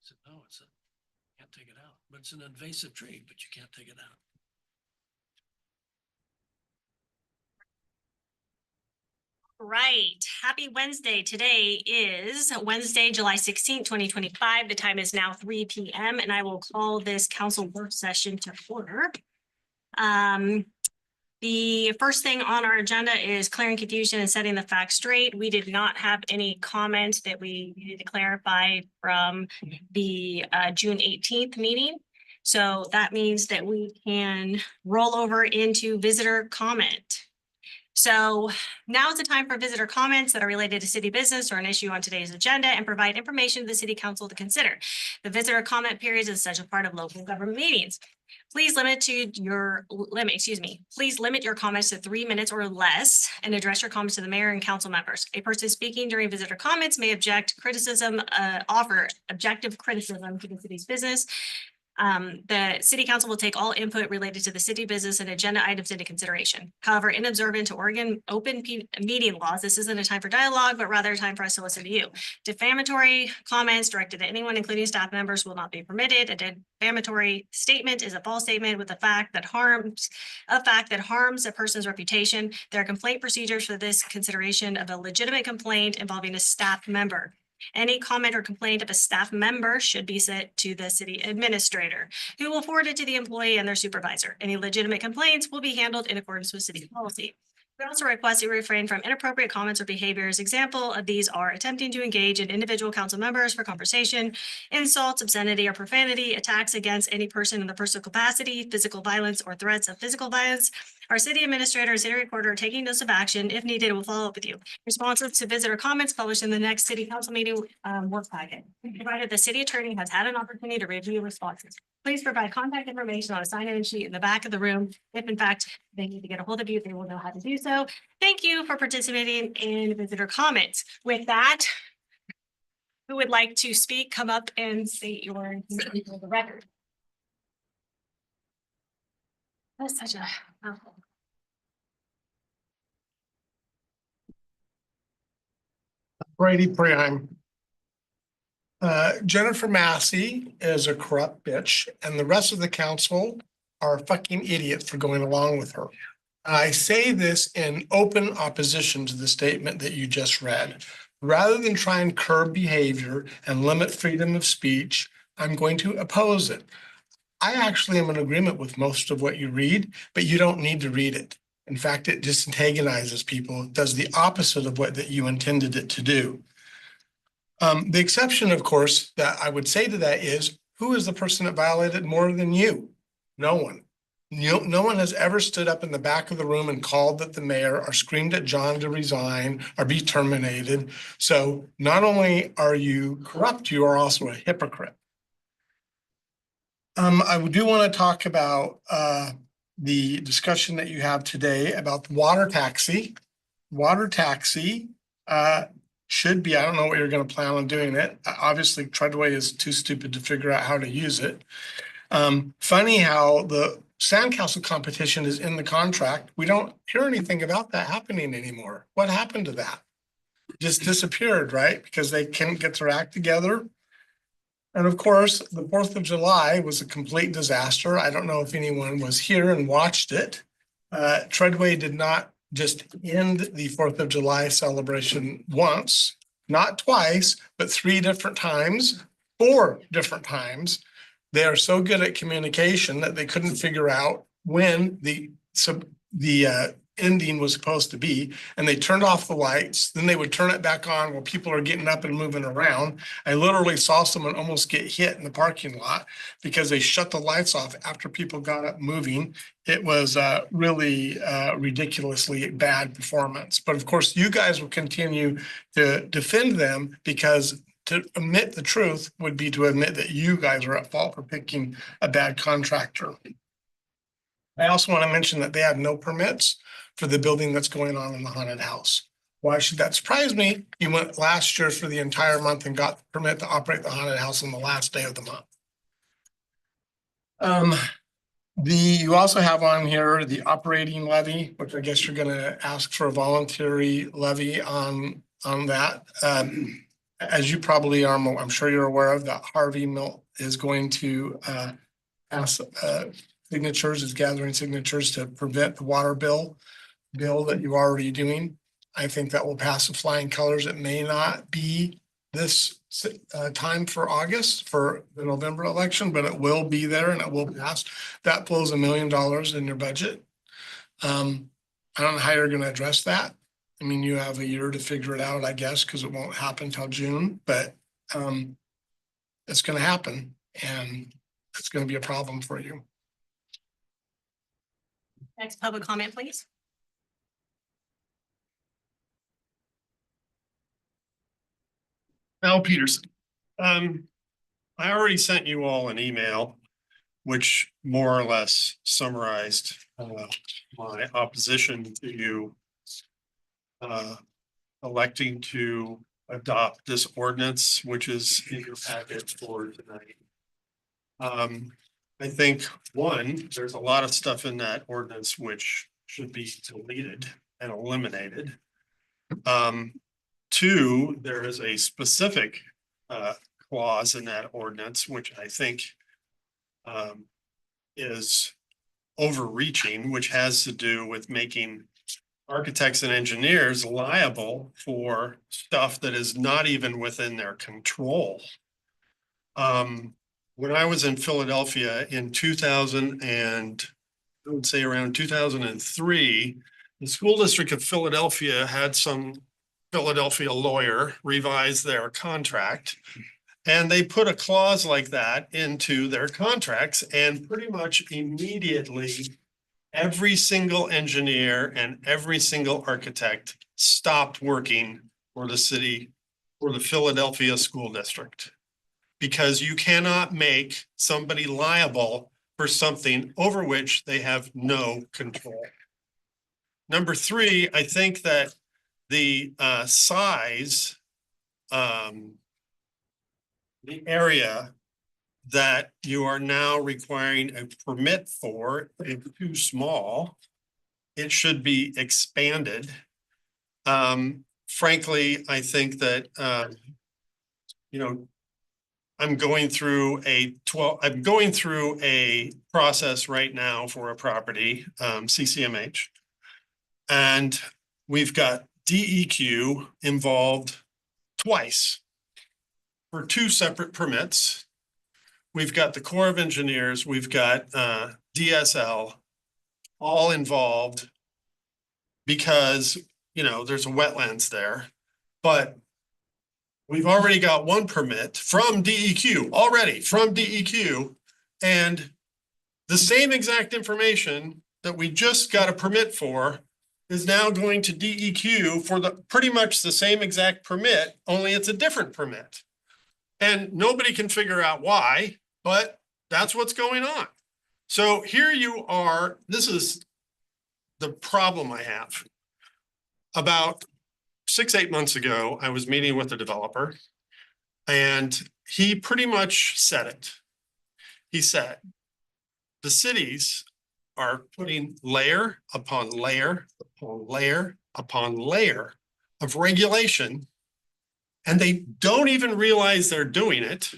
said, no, can't take it out, but it's an invasive tree, but you can't take it out. Right. Happy Wednesday. Today is Wednesday, July 16th, 2025. The time is now 3 p.m. and I will call this council work session to order. The first thing on our agenda is clearing confusion and setting the facts straight. We did not have any comment that we needed to clarify from the June 18th meeting. So that means that we can roll over into visitor comment. So now is the time for visitor comments that are related to city business or an issue on today's agenda and provide information to the city council to consider. The visitor comment period is an essential part of local government meetings. Please limit your comments to 3 minutes or less and address your comments to the mayor and council members. A person speaking during visitor comments may offer objective criticism to the city's business. The city council will take all input related to the city business and agenda items into consideration. However, in observant to Oregon open meeting laws, this isn't a time for dialogue, but rather a time for us to listen to you. Defamatory comments directed at anyone, including staff members, will not be permitted. A defamatory statement is a false statement with a fact that harms a person's reputation. There are complaint procedures for this consideration of a legitimate complaint involving a staff member. Any comment or complaint of a staff member should be sent to the city administrator, who will forward it to the employee and their supervisor. Any legitimate complaints will be handled in accordance with city policy. We also request you refrain from inappropriate comments or behaviors. Example of these are attempting to engage in individual council members for conversation, insults, obscenity, or profanity, attacks against any person in the personal capacity, physical violence, or threats of physical violence. Our city administrator and city recorder are taking notes of action. If needed, we'll follow up with you. Responses to visitor comments published in the next city council meeting work packet, provided the city attorney has had an opportunity to review responses. Please provide contact information on a sign-in sheet in the back of the room. If in fact they need to get a hold of you, they will know how to do so. Thank you for participating in visitor comments. With that, who would like to speak, come up and state your name for the record. That's such a mouthful. Brady Prime. Jennifer Massey is a corrupt bitch, and the rest of the council are fucking idiots for going along with her. I say this in open opposition to the statement that you just read. Rather than try and curb behavior and limit freedom of speech, I'm going to oppose it. I actually am in agreement with most of what you read, but you don't need to read it. In fact, it disantagonizes people. It does the opposite of what you intended it to do. The exception, of course, that I would say to that is, who is the person that violated more than you? No one. No one has ever stood up in the back of the room and called at the mayor or screamed at John to resign or be terminated. So not only are you corrupt, you are also a hypocrite. I do want to talk about the discussion that you have today about the water taxi. Water taxi should be, I don't know what you're going to plan on doing it. Obviously, Treadway is too stupid to figure out how to use it. Funny how the Sandcastle competition is in the contract. We don't hear anything about that happening anymore. What happened to that? Just disappeared, right? Because they can't get their act together. And of course, the 4th of July was a complete disaster. I don't know if anyone was here and watched it. Treadway did not just end the 4th of July celebration once, not twice, but 3 different times, 4 different times. They are so good at communication that they couldn't figure out when the ending was supposed to be, and they turned off the lights. Then they would turn it back on while people are getting up and moving around. I literally saw someone almost get hit in the parking lot because they shut the lights off after people got up moving. It was really ridiculously bad performance. But of course, you guys will continue to defend them, because to admit the truth would be to admit that you guys are at fault for picking a bad contractor. I also want to mention that they have no permits for the building that's going on in the haunted house. Why should that surprise me? You went last year for the entire month and got the permit to operate the haunted house on the last day of the month. You also have on here the operating levy, which I guess you're going to ask for a voluntary levy on that. as you probably are, I'm sure you're aware of, that Harvey Mill is going to ask signatures, is gathering signatures to prevent the water bill that you're already doing. I think that will pass with flying colors. It may not be this time for August for the November election, but it will be there and it will pass. That flows $1 million in your budget. I don't know how you're gonna address that. I mean, you have a year to figure it out, I guess, because it won't happen till June, but it's gonna happen and it's gonna be a problem for you. Next public comment, please. Al Peterson. I already sent you all an email which more or less summarized my opposition to you electing to adopt this ordinance, which is in your packet for tonight. I think, one, there's a lot of stuff in that ordinance which should be deleted and eliminated. Two, there is a specific clause in that ordinance, which I think is overreaching, which has to do with making architects and engineers liable for stuff that is not even within their control. When I was in Philadelphia in 2000 and I would say around 2003, the school district of Philadelphia had some Philadelphia lawyer revise their contract. And they put a clause like that into their contracts, and pretty much immediately every single engineer and every single architect stopped working for the city, for the Philadelphia school district. Because you cannot make somebody liable for something over which they have no control. Number three, I think that the size, the area that you are now requiring a permit for is too small. It should be expanded. Frankly, I think that, I'm going through a process right now for a property, CCMH. And we've got DEQ involved twice for two separate permits. We've got the Corps of Engineers, we've got DSL all involved because, there's a wetlands there, but we've already got one permit from DEQ, and the same exact information that we just got a permit for is now going to DEQ for pretty much the same exact permit, only it's a different permit. And nobody can figure out why, but that's what's going on. So here you are, this is the problem I have. About 6-8 months ago, I was meeting with a developer and he pretty much said it. He said, the cities are putting layer upon layer upon layer upon layer of regulation, and they don't even realize they're doing it.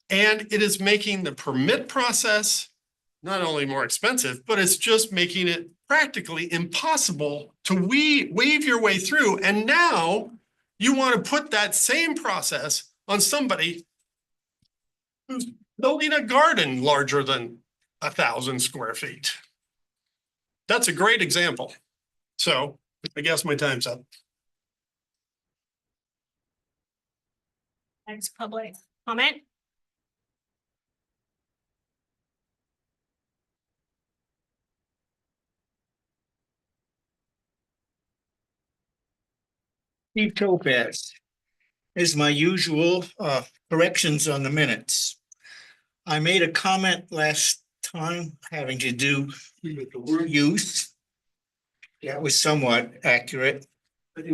And it is making the permit process not only more expensive, but it's just making it practically impossible to weave your way through. And now you want to put that same process on somebody who's building a garden larger than 1,000 square feet. That's a great example. So I guess my time's up. Next public comment. Steve Topaz. Is my usual corrections on the minutes. I made a comment last time having to do with the word use. That was somewhat accurate. But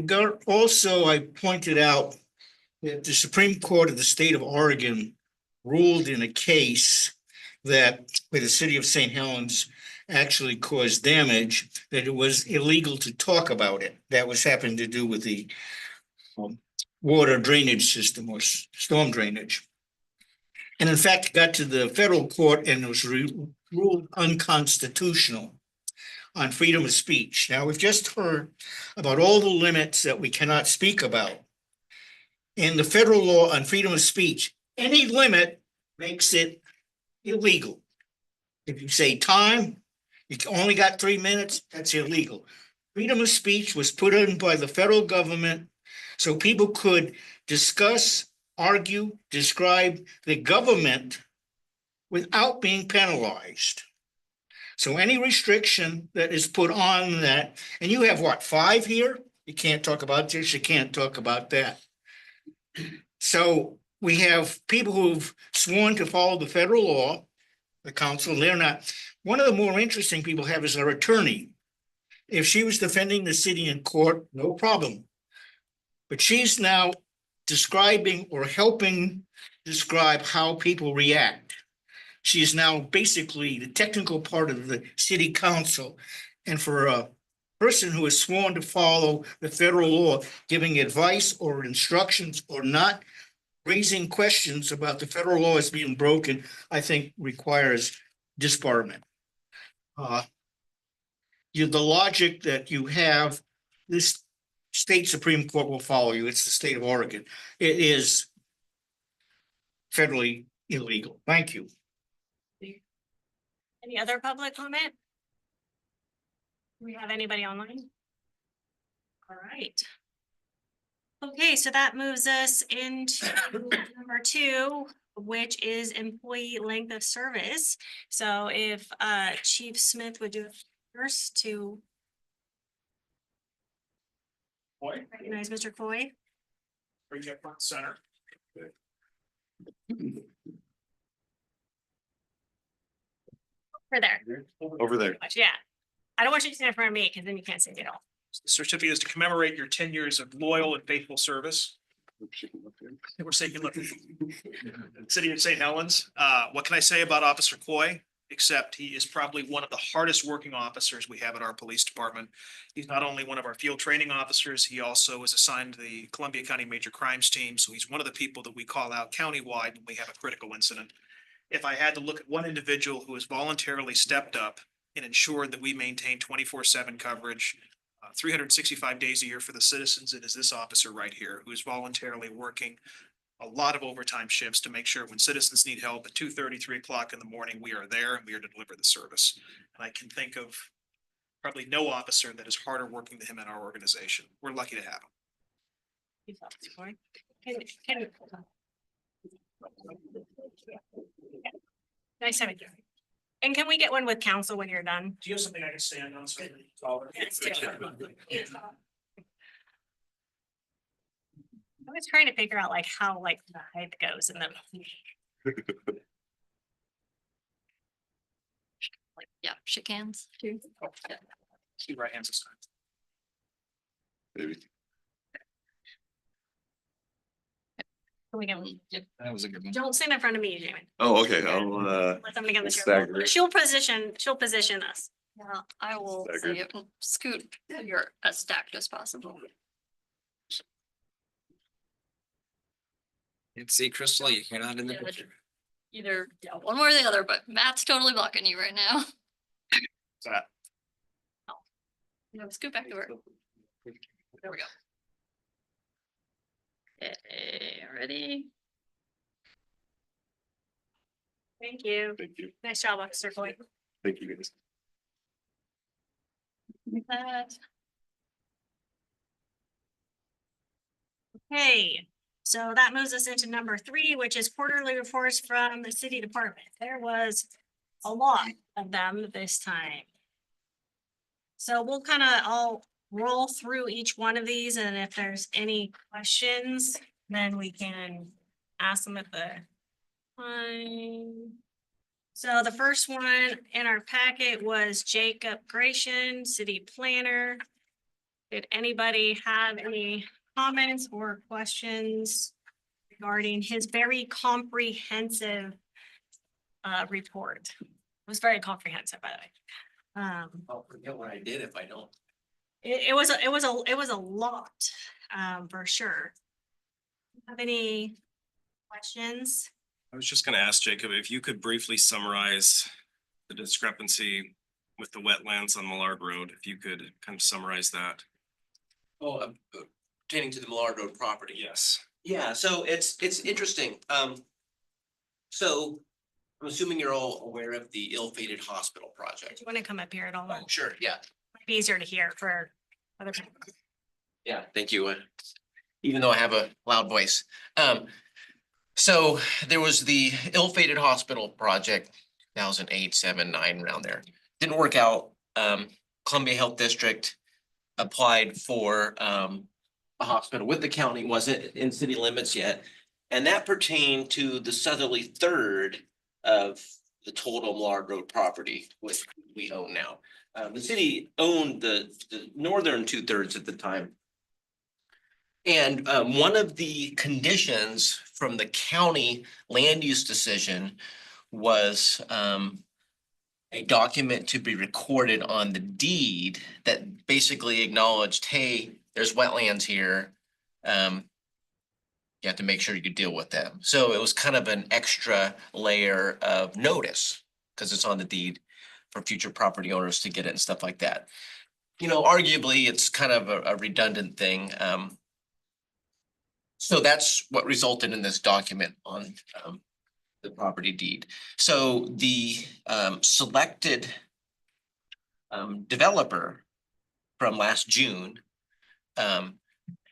also, I pointed out that the Supreme Court of the state of Oregon ruled in a case that where the city of St. Helens actually caused damage, that it was illegal to talk about it. That was having to do with the water drainage system or storm drainage. And in fact, it got to the federal court and it was ruled unconstitutional on freedom of speech. Now, we've just heard about all the limits that we cannot speak about. In the federal law on freedom of speech, any limit makes it illegal. If you say time, you only got 3 minutes, that's illegal. Freedom of speech was put in by the federal government so people could discuss, argue, describe the government without being penalized. So any restriction that is put on that, and you have what, 5 here? You can't talk about this, you can't talk about that. So we have people who've sworn to follow the federal law, the council, they're not. One of the more interesting people have is our attorney. If she was defending the city in court, no problem. But she's now describing or helping describe how people react. She is now basically the technical part of the city council. And for a person who is sworn to follow the federal law, giving advice or instructions or not raising questions about the federal law as being broken, I think requires disbarment. The logic that you have, this state Supreme Court will follow you. It's the state of Oregon. It is federally illegal. Thank you. Any other public comment? Do we have anybody online? All right. Okay, so that moves us into number 2, which is employee length of service. So if Chief Smith would do it first to recognize Mr. Coy. Bring you up front center. Over there. Over there. Yeah. I don't want you to stand in front of me because then you can't see it all. The certificate is to commemorate your 10 years of loyal and faithful service. We're saying, look, City of St. Helens, what can I say about Officer Coy? Except he is probably one of the hardest working officers we have at our police department. He's not only one of our field training officers, he also is assigned to the Columbia County Major Crimes Team. So he's one of the people that we call out countywide when we have a critical incident. If I had to look at one individual who has voluntarily stepped up and ensured that we maintain 24/7 coverage, 365 days a year for the citizens, it is this officer right here who is voluntarily working a lot of overtime shifts to make sure when citizens need help at 2:30, 3 o'clock in the morning, we are there and we are to deliver the service. And I can think of probably no officer that is harder working than him in our organization. We're lucky to have him. Nice having you. And can we get one with council when you're done? Do you have something I can stand on? So I was trying to figure out like how like the height goes in the. Like, yeah, shake hands too. Keep right hands this time. Can we get one? That was a good one. Don't stand in front of me, Jamie. Oh, okay, I'll, Let somebody get the stagger chair. it. She'll position us. Yeah, I will Staggered. say it. Scoot you're as stacked as possible. Can't see Crystal, you cannot in the Yeah, picture. Either, yeah, one way or the other, but Matt's totally blocking you right now. That. No, scoot back to her. There we go. Okay, ready? Thank you. Thank you. Nice job, Officer Coy. Thank you, guys. That. Okay, so that moves us into number 3, which is quarterly reports from the city department. There was a lot of them this time. So we'll kind of all roll through each one of these, and if there's any questions, then we can ask them at the time. So the first one in our packet was Jacob Gratian, city planner. Did anybody have any comments or questions regarding his very comprehensive report? It was very comprehensive, by the way. I'll forget what I did if I don't. It was a lot, for sure. Have any questions? I was just gonna ask Jacob if you could briefly summarize the discrepancy with the wetlands on Millard Road, if you could kind of summarize that. Oh, pertaining to the Millard Road property. Yes. Yeah, so it's interesting. So I'm assuming you're all aware of the ill-fated hospital Do project. you want to come up here at all? Oh, sure, yeah. Might be easier to hear for other people. Yeah, thank you. Even though I have a loud voice. So there was the ill-fated hospital project, 2008, 7, 9, around there. Didn't work out. Columbia Health District applied for a hospital with the county, wasn't in city limits yet. And that pertained to the southerly third of the total Millard Road property, which we own now. The city owned the northern 2/3 at the time. And one of the conditions from the county land use decision was a document to be recorded on the deed that basically acknowledged, hey, there's wetlands here. You have to make sure you deal with them. So it was kind of an extra layer of notice because it's on the deed for future property owners to get it and stuff like that. You know, arguably, it's kind of a redundant thing. So that's what resulted in this document on the property deed. So the selected developer from last June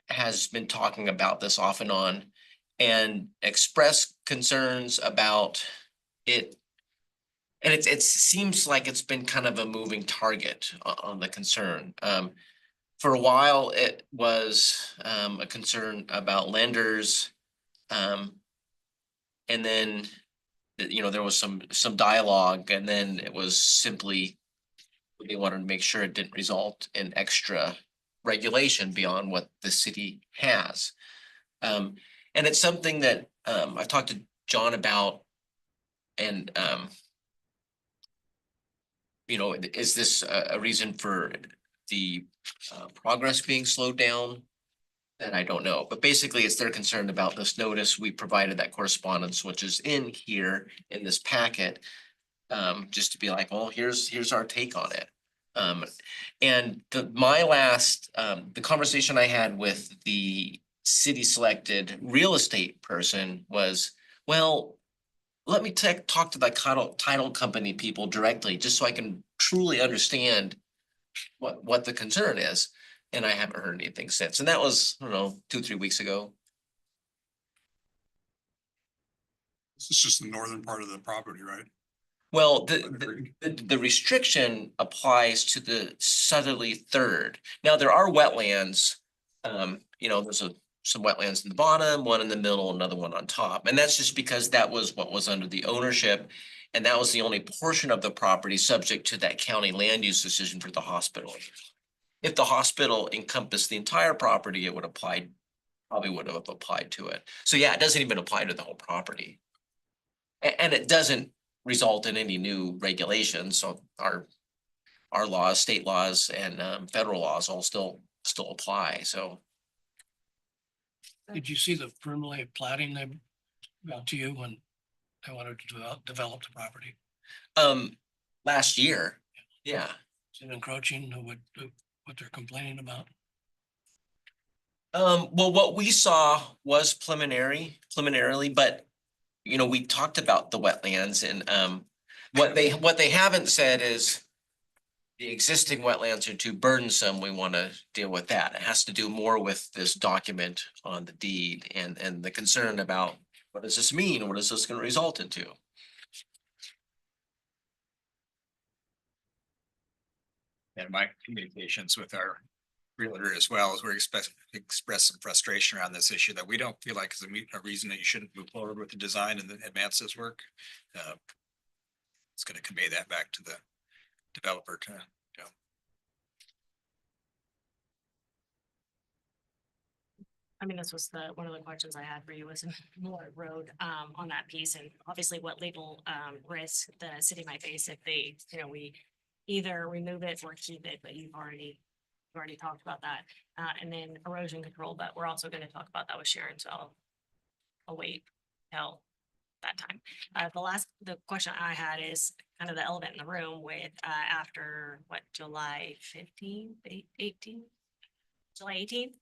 has been talking about this off and on and expressed concerns about it. And it seems like it's been kind of a moving target on the concern. For a while, it was a concern about lenders. And then, you know, there was some dialogue, and then it was simply they wanted to make sure it didn't result in extra regulation beyond what the city has. And it's something that I've talked to John about, and you know, is this a reason for the progress being slowed down? Then I don't know, but basically it's they're concerned about this notice. We provided that correspondence, which is in here in this packet. Just to be like, well, here's our take on it. And the conversation I had with the city selected real estate person was, well, let me talk to the title company people directly, just so I can truly understand what the concern is. And I haven't heard anything since. And that was, I don't know, 2-3 weeks ago. This is just the northern part of the property, right? Well, the restriction applies to the southerly third. Now, there are wetlands. You know, there's some wetlands in the bottom, one in the middle, another one on top. And that's just because that was what was under the ownership. And that was the only portion of the property subject to that county land use decision for the hospital. If the hospital encompassed the entire property, it would probably would have applied to it. So yeah, it doesn't even apply to the whole property. And it doesn't result in any new regulations. So our laws, state laws, and federal laws all still apply. So Did you see the preliminary plating they brought to you when they wanted to develop the property? last year, yeah. Is it encroaching on what they're complaining about? Well, what we saw was preliminarily, but you know, we talked about the wetlands and what they haven't said is the existing wetlands are too burdensome. We want to deal with that. It has to do more with this document on the deed and the concern about what does this mean? What is this going to result into? And my communications with our realtor as well as we express some frustration around this issue that we don't feel like is a reason that you shouldn't move forward with the design and advance this work. It's going to convey that back to the developer to, you know. I mean, this was one of the questions I had for you was in Millard Road on that piece, and obviously what legal risk the city might face if they, you know, we either remove it or keep it, but you've already talked about that. And then erosion control, but we're also going to talk about that with Sharon, so I'll await till that time. The question I had is kind of the elephant in the room with, after what, July 15th, 18th? July 18th?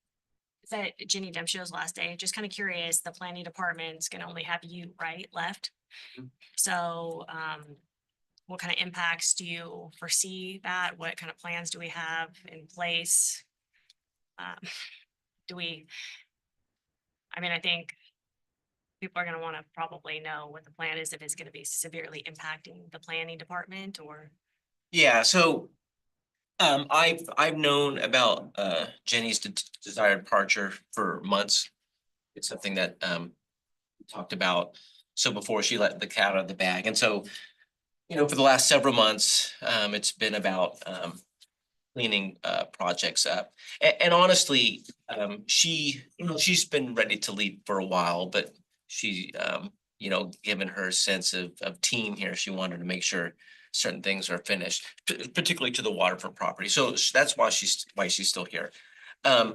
Is that Jenny Demshow's last day? Just kind of curious, the planning department's gonna only have you, right, left? So, what kind of impacts do you foresee that? What kind of plans do we have in place? Do we? I mean, I think people are gonna wanna probably know what the plan is, if it's gonna be severely impacting the planning department or. Yeah, so I've known about Jenny's desired departure for months. It's something that we talked about. So before she let the cat out of the bag, and so, you know, for the last several months, it's been about cleaning projects up. And honestly, she's been ready to leave for a while, but she, given her sense of team here, she wanted to make sure certain things are finished, particularly to the waterfront property. So that's why she's still here. Yeah,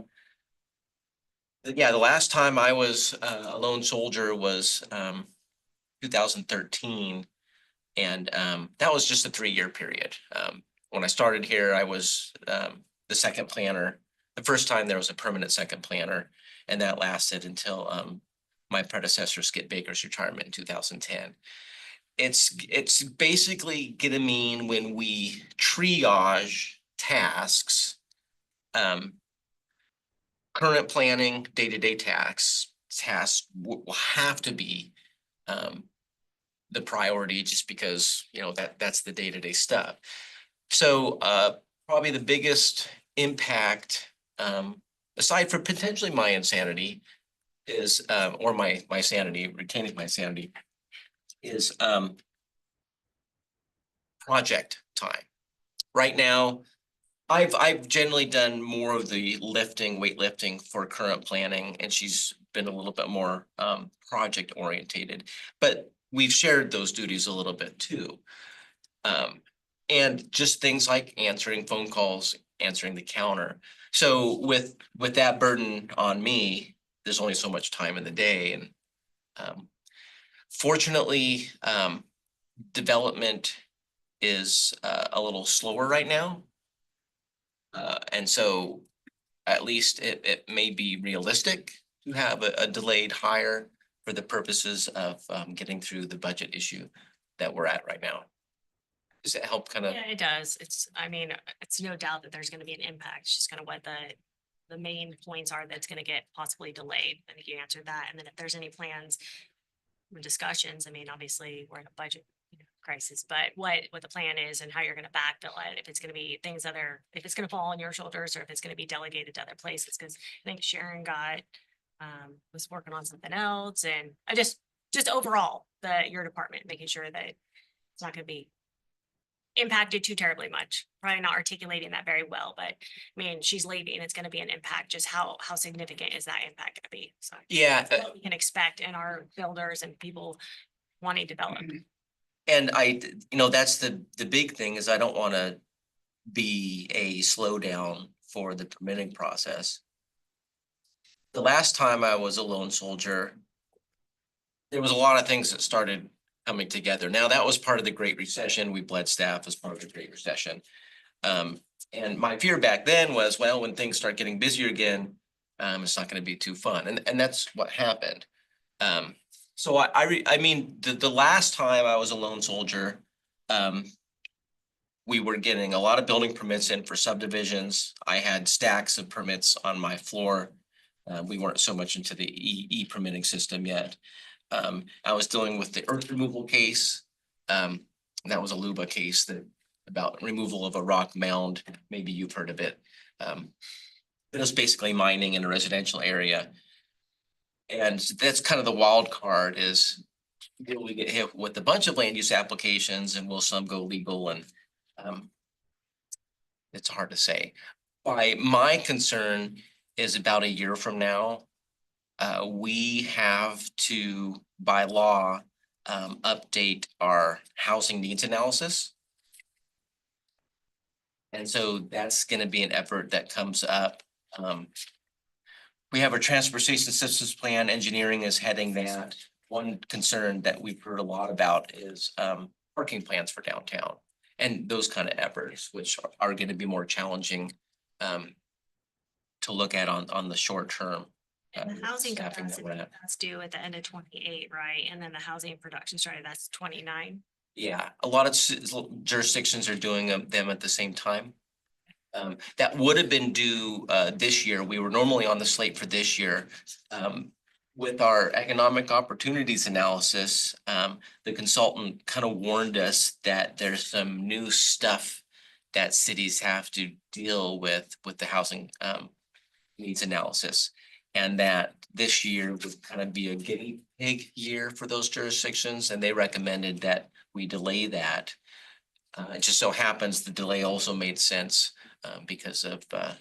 the last time I was a lone soldier was 2013. And that was just a 3-year period. When I started here, I was the second planner. The first time there was a permanent second planner, and that lasted until my predecessor Skip Baker's retirement in 2010. It's basically gonna mean when we triage tasks, current planning, day-to-day tasks will have to be the priority, just because, that's the day-to-day stuff. So probably the biggest impact, aside from potentially my insanity, is or my sanity, retaining my sanity, is project time. Right now, I've generally done more of the weightlifting for current planning, and she's been a little bit more project orientated, but we've shared those duties a little bit too. And just things like answering phone calls, answering the counter. So with that burden on me, there's only so much time in the day, and fortunately, development is a little slower right now. And so at least it may be realistic to have a delayed hire for the purposes of getting through the budget issue that we're at right now. Does that help kind of? Yeah, it does. It's no doubt that there's gonna be an impact. It's just kind of what the main points are that's gonna get possibly delayed. I think you answered that. And then if there's any plans or discussions, I mean, obviously, we're in a budget crisis, but what the plan is and how you're gonna backfill it, if it's gonna be things that are, if it's gonna fall on your shoulders or if it's gonna be delegated to other places, because I think Sharon was working on something else, and I just overall, your department, making sure that it's not gonna be impacted too terribly much. Probably not articulating that very well, but I mean, she's leaving, it's gonna be an impact. Just how significant is that impact gonna be? So Yeah. that's what we can expect in our builders and people wanting to develop. And that's the big thing, is I don't want to be a slowdown for the permitting process. The last time I was a lone soldier, there was a lot of things that started coming together. Now, that was part of the Great Recession. We bled staff as part of the Great Recession. And my fear back then was, well, when things start getting busier again, it's not going to be too fun. And that's what happened. So I mean, the last time I was a lone soldier, we were getting a lot of building permits in for subdivisions. I had stacks of permits on my floor. We weren't so much into the e-permitting system yet. I was dealing with the earth removal case. And that was a LUBA case about removal of a rock mound. Maybe you've heard of it. It was basically mining in a residential area. And that's kind of the wild card, is will we get hit with a bunch of land use applications, and will some go legal? And it's hard to say. My concern is about a year from now, we have to, by law, update our housing needs analysis. And so that's going to be an effort that comes up we have our transportation systems plan, engineering is heading that. One concern that we've heard a lot about is parking plans for downtown. And those kind of efforts, which are gonna be more challenging to look at on the short term. And the housing staffing that capacity, we're at. that's due at the end of 28, right? And then the housing production started, that's 29. Yeah, a lot of jurisdictions are doing them at the same time. That would have been due this year. We were normally on the slate for this year. With our economic opportunities analysis, the consultant kind of warned us that there's some new stuff that cities have to deal with the housing needs analysis. And that this year would kind of be a guinea pig year for those jurisdictions, and they recommended that we delay that. It just so happens the delay also made sense because of the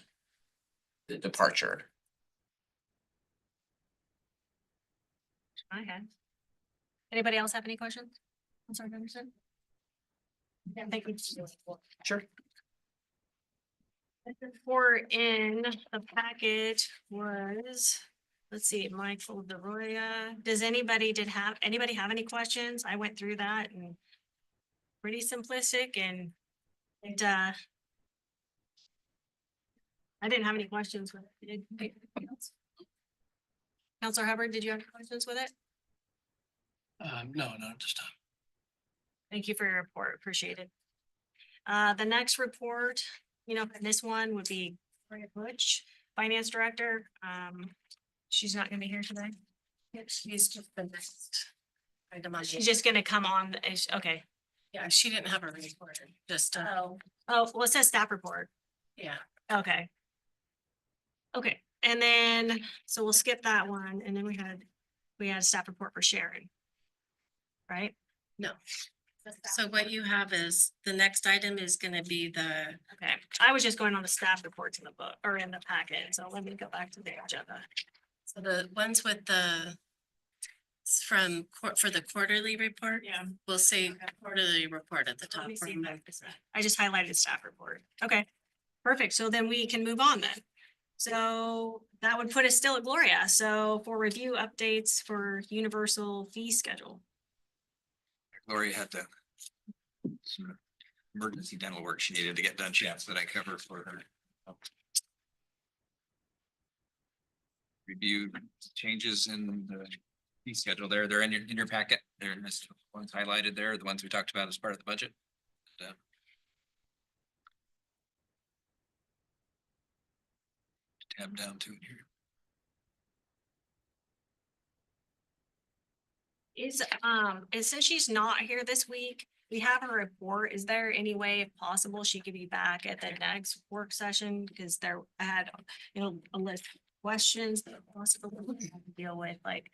departure. I had. Anybody else have any questions? I'm sorry, Anderson. Yeah, thank you. Sure. For in the packet was, let's see, Michael DeRoya. Does anybody have any questions? I went through that and pretty simplistic and I didn't have any questions with it. Counselor Hubbard, did you have any questions with it? No, not this time. Thank you for your report. Appreciate it. The next report, this one would be Gloria Butch, Finance Director. She's not gonna be here today. She's just the next item on the She's just gonna come on. Okay. Yeah, she didn't have a report, just, Oh, well, it says staff report. yeah. Okay. Okay, and then, so we'll skip that one, and then we had a staff report for Sharon. Right? No. So what you have is, the next item is gonna be the, Okay, I was just going on the staff reports in the book, or in the packet, so let me go back to the agenda. so the ones with the for the quarterly report, Yeah. we'll say quarterly report at the Let top. me see I just highlighted staff report. Okay, perfect. So then we can move on then. So that would put us still at Gloria. So for review updates for universal fee schedule. Gloria had to some emergency dental work she needed to get done. She asked that I cover for her. Review changes in the fee schedule there. They're in your packet. They're in this ones highlighted there, the ones we talked about as part of the budget. Tab down to it here. And since she's not here this week, we have her report. Is there any way, if possible, she could be back at the next work session? Because I had, a list of questions that possibly have to deal with, like,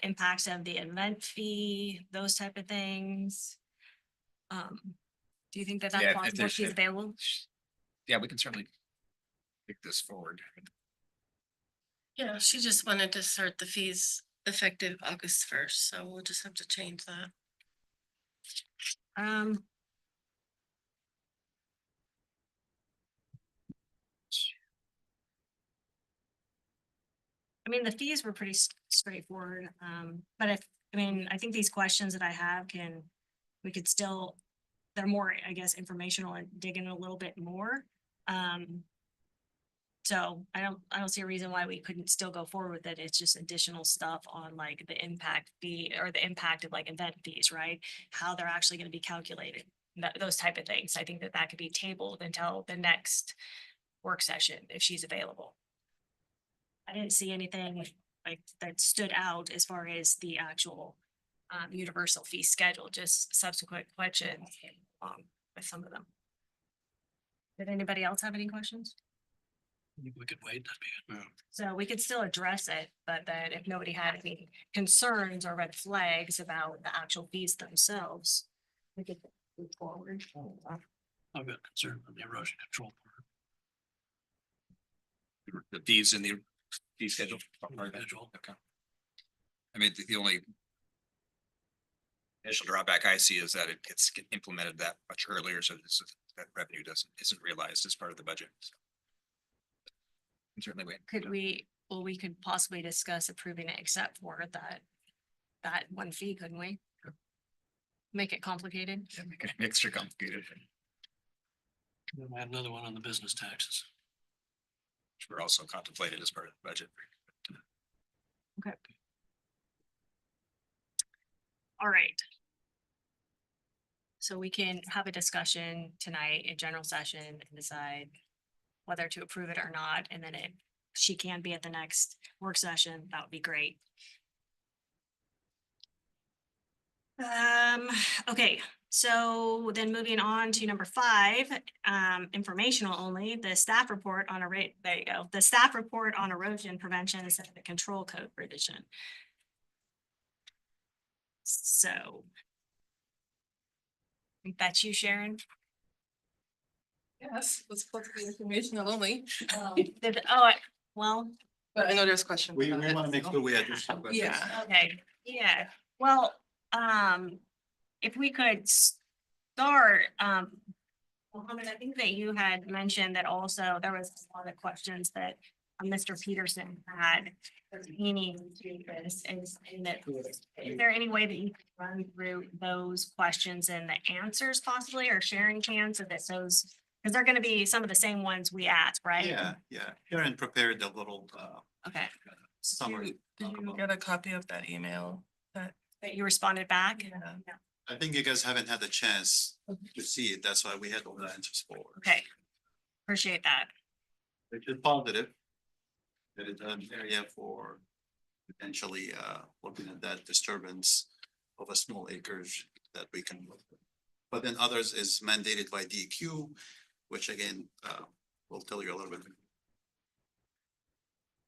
impacts of the event fee, those type of things. Do you think that Yeah, that's if possible? there's- She's available? Yeah, we can certainly take this forward. Yeah, she just wanted to start the fees effective August 1st, so we'll just have to change that. I mean, the fees were pretty straightforward, but I think these questions that I have we could still, they're more, I guess, informational and dig in a little bit more. So I don't see a reason why we couldn't still go forward with it. It's just additional stuff on like the impact fee or the impact of like event fees, right? How they're actually gonna be calculated, those type of things. I think that could be tabled until the next work session if she's available. I didn't see anything like that stood out as far as the actual universal fee schedule, just subsequent questions with some of them. Did anybody else have any questions? I think we could wait. That'd be good. So we could still address it, but then if nobody had any concerns or red flags about the actual fees themselves, we could move forward. I've got concern on the erosion control part. The fees in the fee schedule. Schedule. Okay. I mean, the only initial drawback I see is that it gets implemented that much earlier, so that revenue isn't realized as part of the budget. Certainly wait. Could we, well, we could possibly discuss approving it except for that one fee, couldn't we? Make it complicated? Yeah, make it extra complicated. Then I have another one on the business taxes. Which were also contemplated as part of the budget. Okay. All right. So we can have a discussion tonight in general session and decide whether to approve it or not, and then she can be at the next work session, that would be great. Okay, so then moving on to number 5, informational only, the staff report on there you go, the staff report on erosion prevention and sediment control code revision. So. I think that's you, Sharon. Yes, it's supposed to be informational only. Well, But I know there's questions. We about it, want to make so- sure we additional questions. Yeah. okay, yeah, well, if we could start, Mohammed, I think that you had mentioned that also there was a lot of questions that Mr. Peterson had pertaining to this, and that, is there any way that you could run through those questions and the answers possibly, or Sharon can, so that those, because they're gonna be some of the same ones we asked, right? Yeah. Karen prepared a little Okay, summary. Did you get a copy of that email? that you responded back? Yeah. I think you guys haven't had the chance to see it. That's why we had all the answers forward. Okay, appreciate that. Which is positive. That is an area for potentially looking at that disturbance of a small acres that we can look at. But then others is mandated by DEQ, which again, we'll tell you a little bit.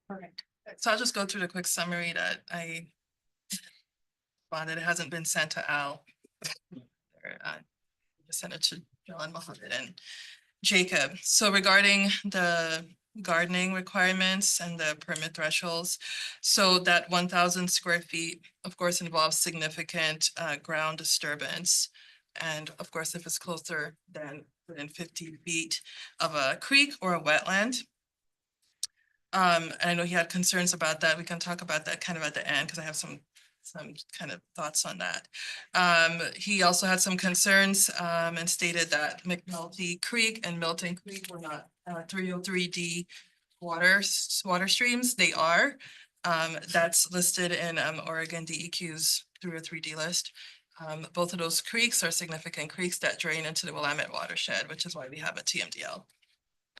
Perfect. So I'll just go through the quick summary that I found that it hasn't been sent to Al. Just sent it to John, Mohammed, and Jacob. So regarding the gardening requirements and the permit thresholds, so that 1,000 square feet, of course, involves significant ground disturbance. And of course, if it's closer than within 50 feet of a creek or a wetland. And I know he had concerns about that. We can talk about that kind of at the end, because I have some kind of thoughts on that. He also had some concerns and stated that McNulty Creek and Milton Creek were not 303D water streams. They are. That's listed in Oregon DEQ's 303D list. Both of those creeks are significant creeks that drain into the Willamette watershed, which is why we have a TMDL.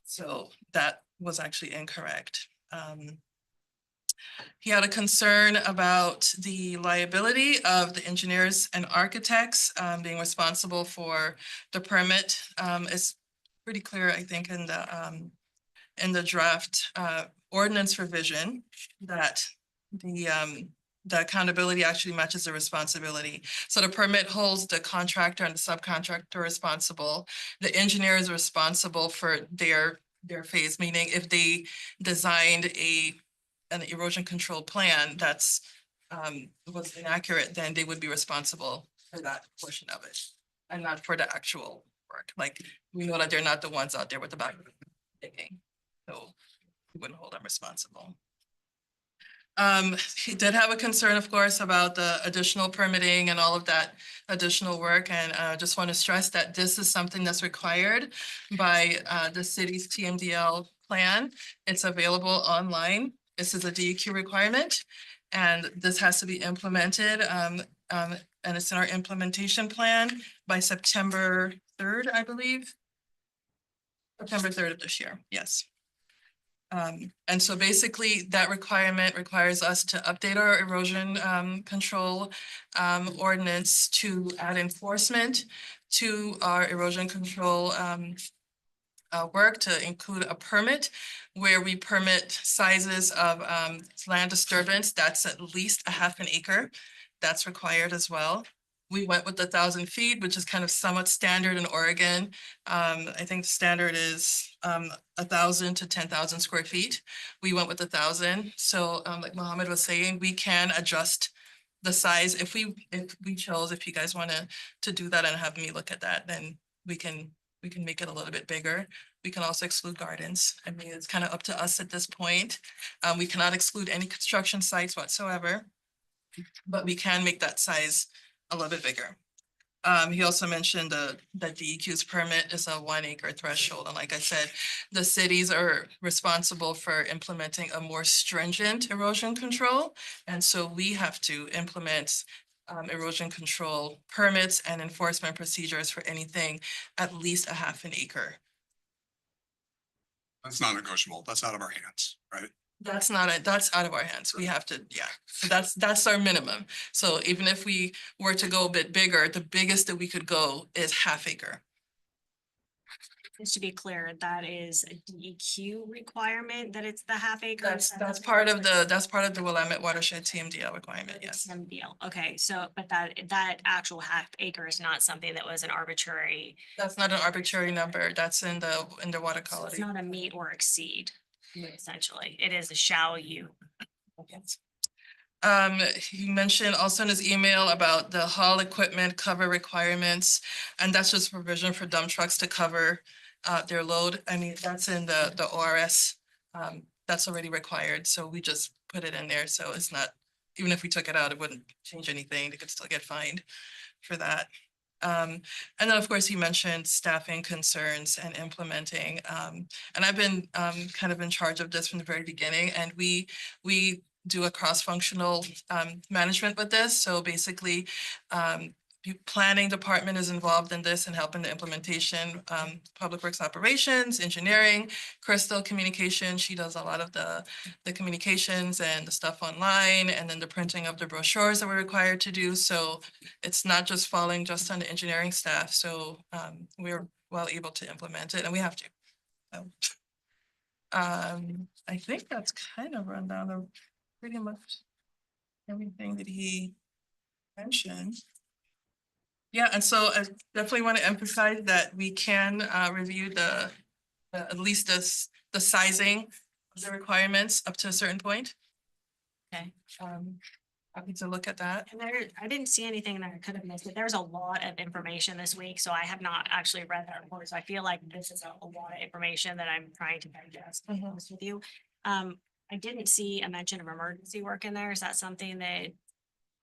So that was actually incorrect. He had a concern about the liability of the engineers and architects being responsible for the permit. It's pretty clear, I think, in the draft ordinance revision that the accountability actually matches the responsibility. So the permit holds the contractor and the subcontractor responsible. The engineer is responsible for their phase, meaning if they designed an erosion control plan that's was inaccurate, then they would be responsible for that portion of it and not for the actual work. Like, we know that they're not the ones out there with the back digging, so we wouldn't hold them responsible. He did have a concern, of course, about the additional permitting and all of that additional work. And I just want to stress that this is something that's required by the city's TMDL plan. It's available online. This is a DEQ requirement, and this has to be implemented. And it's in our implementation plan by September 3rd, I believe. September 3rd of this year, yes. And so basically that requirement requires us to update our erosion control ordinance to add enforcement to our erosion control work, to include a permit where we permit sizes of land disturbance that's at least a half an acre. That's required as well. We went with 1,000 feet, which is kind of somewhat standard in Oregon. I think the standard is 1,000 to 10,000 square feet. We went with 1,000. So like Mohammed was saying, we can adjust the size if we chose. If you guys want to do that and have me look at that, then we can make it a little bit bigger. We can also exclude gardens. I mean, it's kind of up to us at this point. We cannot exclude any construction sites whatsoever. But we can make that size a little bit bigger. He also mentioned that DEQ's permit is a 1 acre threshold. And like I said, the cities are responsible for implementing a more stringent erosion control. And so we have to implement erosion control permits and enforcement procedures for anything at least a half an acre. That's not negotiable. That's out of our hands, right? That's not, that's out of our hands. We have to, yeah, so that's our minimum. So even if we were to go a bit bigger, the biggest that we could go is half acre. Just to be clear, that is a DEQ requirement that it's the half acre. That's part of the Willamette Watershed TMDL requirement, yes. TMDL. Okay, so, but that actual half acre is not something that was an arbitrary, That's not an arbitrary number. That's in the water so it's quality. not a meet or exceed, essentially. It is a shall you. He mentioned also in his email about the haul equipment cover requirements, and that's just provision for dump trucks to cover their load. I mean, that's in the ORS. That's already required, so we just put it in there, so it's not, even if we took it out, it wouldn't change anything. They could still get fined for that. And then, of course, he mentioned staffing concerns and implementing. And I've been kind of in charge of this from the very beginning, and we do a cross-functional management with this. So basically, planning department is involved in this and helping the implementation, public works operations, engineering, Crystal communication. She does a lot of the communications and the stuff online, and then the printing of the brochures that we're required to do. So it's not just falling just on the engineering staff. So we're well able to implement it, and we have to. So, I think that's kind of run down of pretty much everything that he mentioned. Yeah, and so I definitely want to emphasize that we can review at least the sizing of the requirements up to a certain point. Okay. Happy to look at that. And I didn't see anything that I could have missed, but there's a lot of information this week, so I have not actually read that report. So I feel like this is a lot of information that I'm trying to digest, to be honest with you. I didn't see a mention of emergency work in there. Is that something that,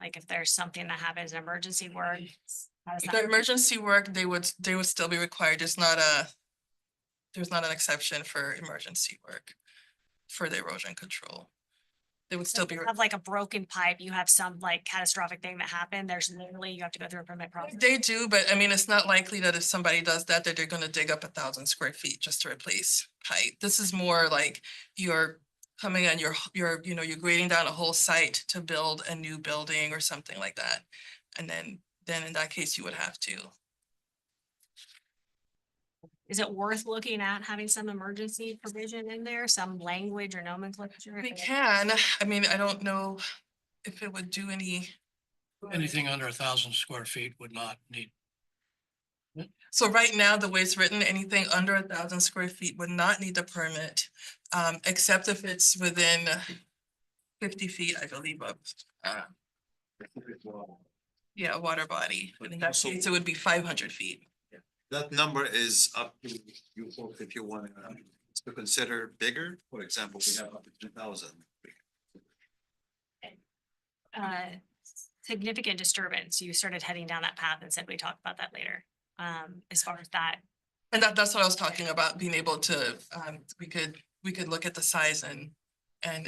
like, if there's something that happens in emergency work? how does The that- emergency work, they would still be required. There's not an exception for emergency work for the erosion control. They would So still if be. you have like a broken pipe, you have some like catastrophic thing that happened, there's literally, you have to go through a permit process. They do, but I mean, it's not likely that if somebody does that they're gonna dig up 1,000 square feet just to replace pipe. This is more like you're coming on you're grading down a whole site to build a new building or something like that. And then in that case, you would have to. Is it worth looking at having some emergency provision in there, some language or nomenclature? We can, I mean, I don't know if it would do any. Anything under 1,000 square feet would not need. So right now, the way it's written, anything under 1,000 square feet would not need a permit, except if it's within 50 feet, I believe, of a water body. But in that case, it would be 500 feet. That number is up to you folks if you want to consider bigger. For example, we have up to 2,000. Significant disturbance, you started heading down that path and said we talked about that later. As far as that, And that's what I was talking about, being able to, we could look at the size and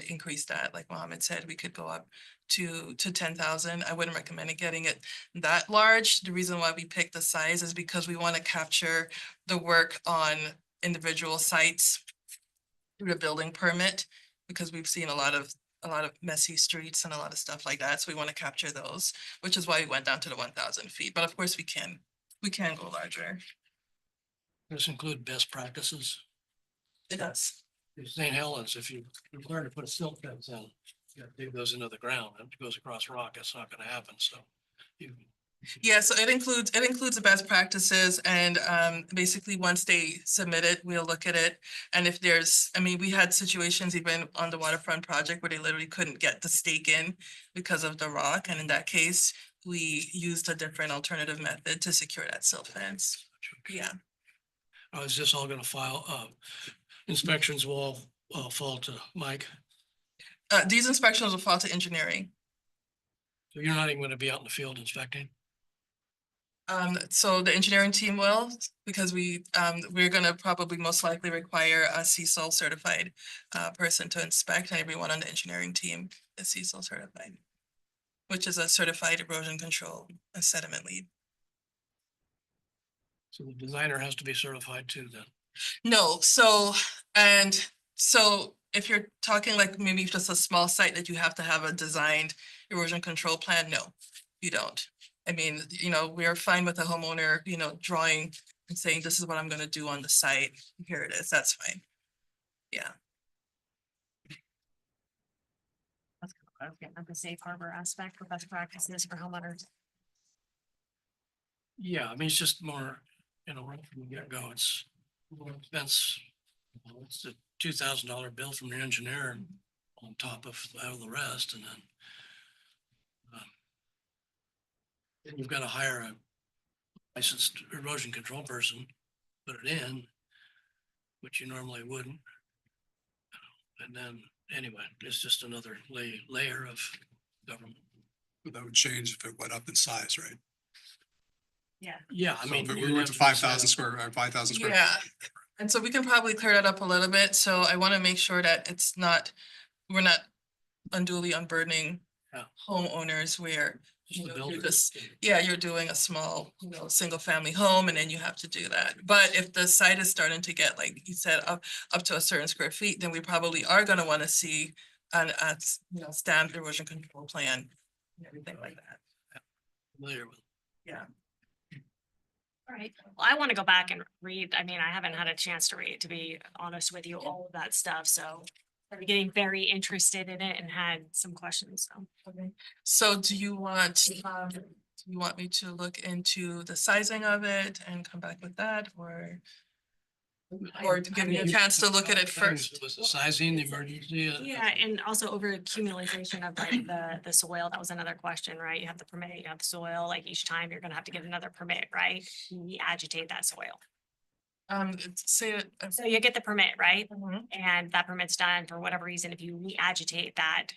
increase that. Like Mohammed said, we could go up to 10,000. I wouldn't recommend getting it that large. The reason why we picked the size is because we want to capture the work on individual sites through the building permit, because we've seen a lot of messy streets and a lot of stuff like that. So we want to capture those, which is why we went down to the 1,000 feet. But of course we can go larger. Does this include best practices? It does. In St. Helens, if you learn to put a silt fence in, you gotta dig those into the ground, and it goes across rock, it's not gonna happen, so. Yeah, so it includes the best practices, and basically once they submit it, we'll look at it. And if there's, I mean, we had situations even on the waterfront project where they literally couldn't get the stake in because of the rock. And in that case, we used a different alternative method to secure that silt fence. Yeah. Is this all gonna inspections will all fall to Mike? These inspections will fall to engineering. So you're not even gonna be out in the field inspecting? So the engineering team will, because we're gonna probably most likely require a CSOL certified person to inspect, and everyone on the engineering team is CSOL certified, which is a certified erosion control and sediment lead. So the designer has to be certified too then? No, so if you're talking like maybe just a small site that you have to have a designed erosion control plan, no, you don't. I mean, we're fine with the homeowner, drawing and saying, this is what I'm gonna do on the site. Here it is, that's fine. Yeah. That's kind of what I was getting at, the safe harbor aspect for best practices for homeowners. Yeah, I mean, it's just more, right from the get-go, it's more expense. It's a $2,000 bill from the engineer on top of the rest, and then you've got to hire a licensed erosion control person, put it in, which you normally wouldn't. And then, anyway, it's just another layer of government. But that would change if it went up in size, right? Yeah. Yeah, I So mean. if we you'd went have to to decide 5,000 square, or 5,000 square. Yeah, and so we can probably clear that up a little bit, so I wanna make sure that we're not unduly unburdening Yeah. homeowners where Just the you're builder. just, yeah, you're doing a small, single family home and then you have to do that. But if the site is starting to get, like you said, up to a certain square feet, then we probably are gonna wanna see a stamped erosion control plan and everything like that. Familiar with. Yeah. All right, well, I want to go back and read. I mean, I haven't had a chance to read, to be honest with you, all of that stuff, so I'm getting very interested in it and had some questions, so. Okay, so do you want me to look into the sizing of it and come back with that, or to give you a chance to look at it first? Was the sizing, the emergency? Yeah, and also over accumulation of like the soil, that was another question, right? You have the permit, you have the soil, like each time you're gonna have to get another permit, right? We agitate that soil. Say it. So you get the permit, right? Mhm. And that permit's done for whatever reason, if you re-agitate that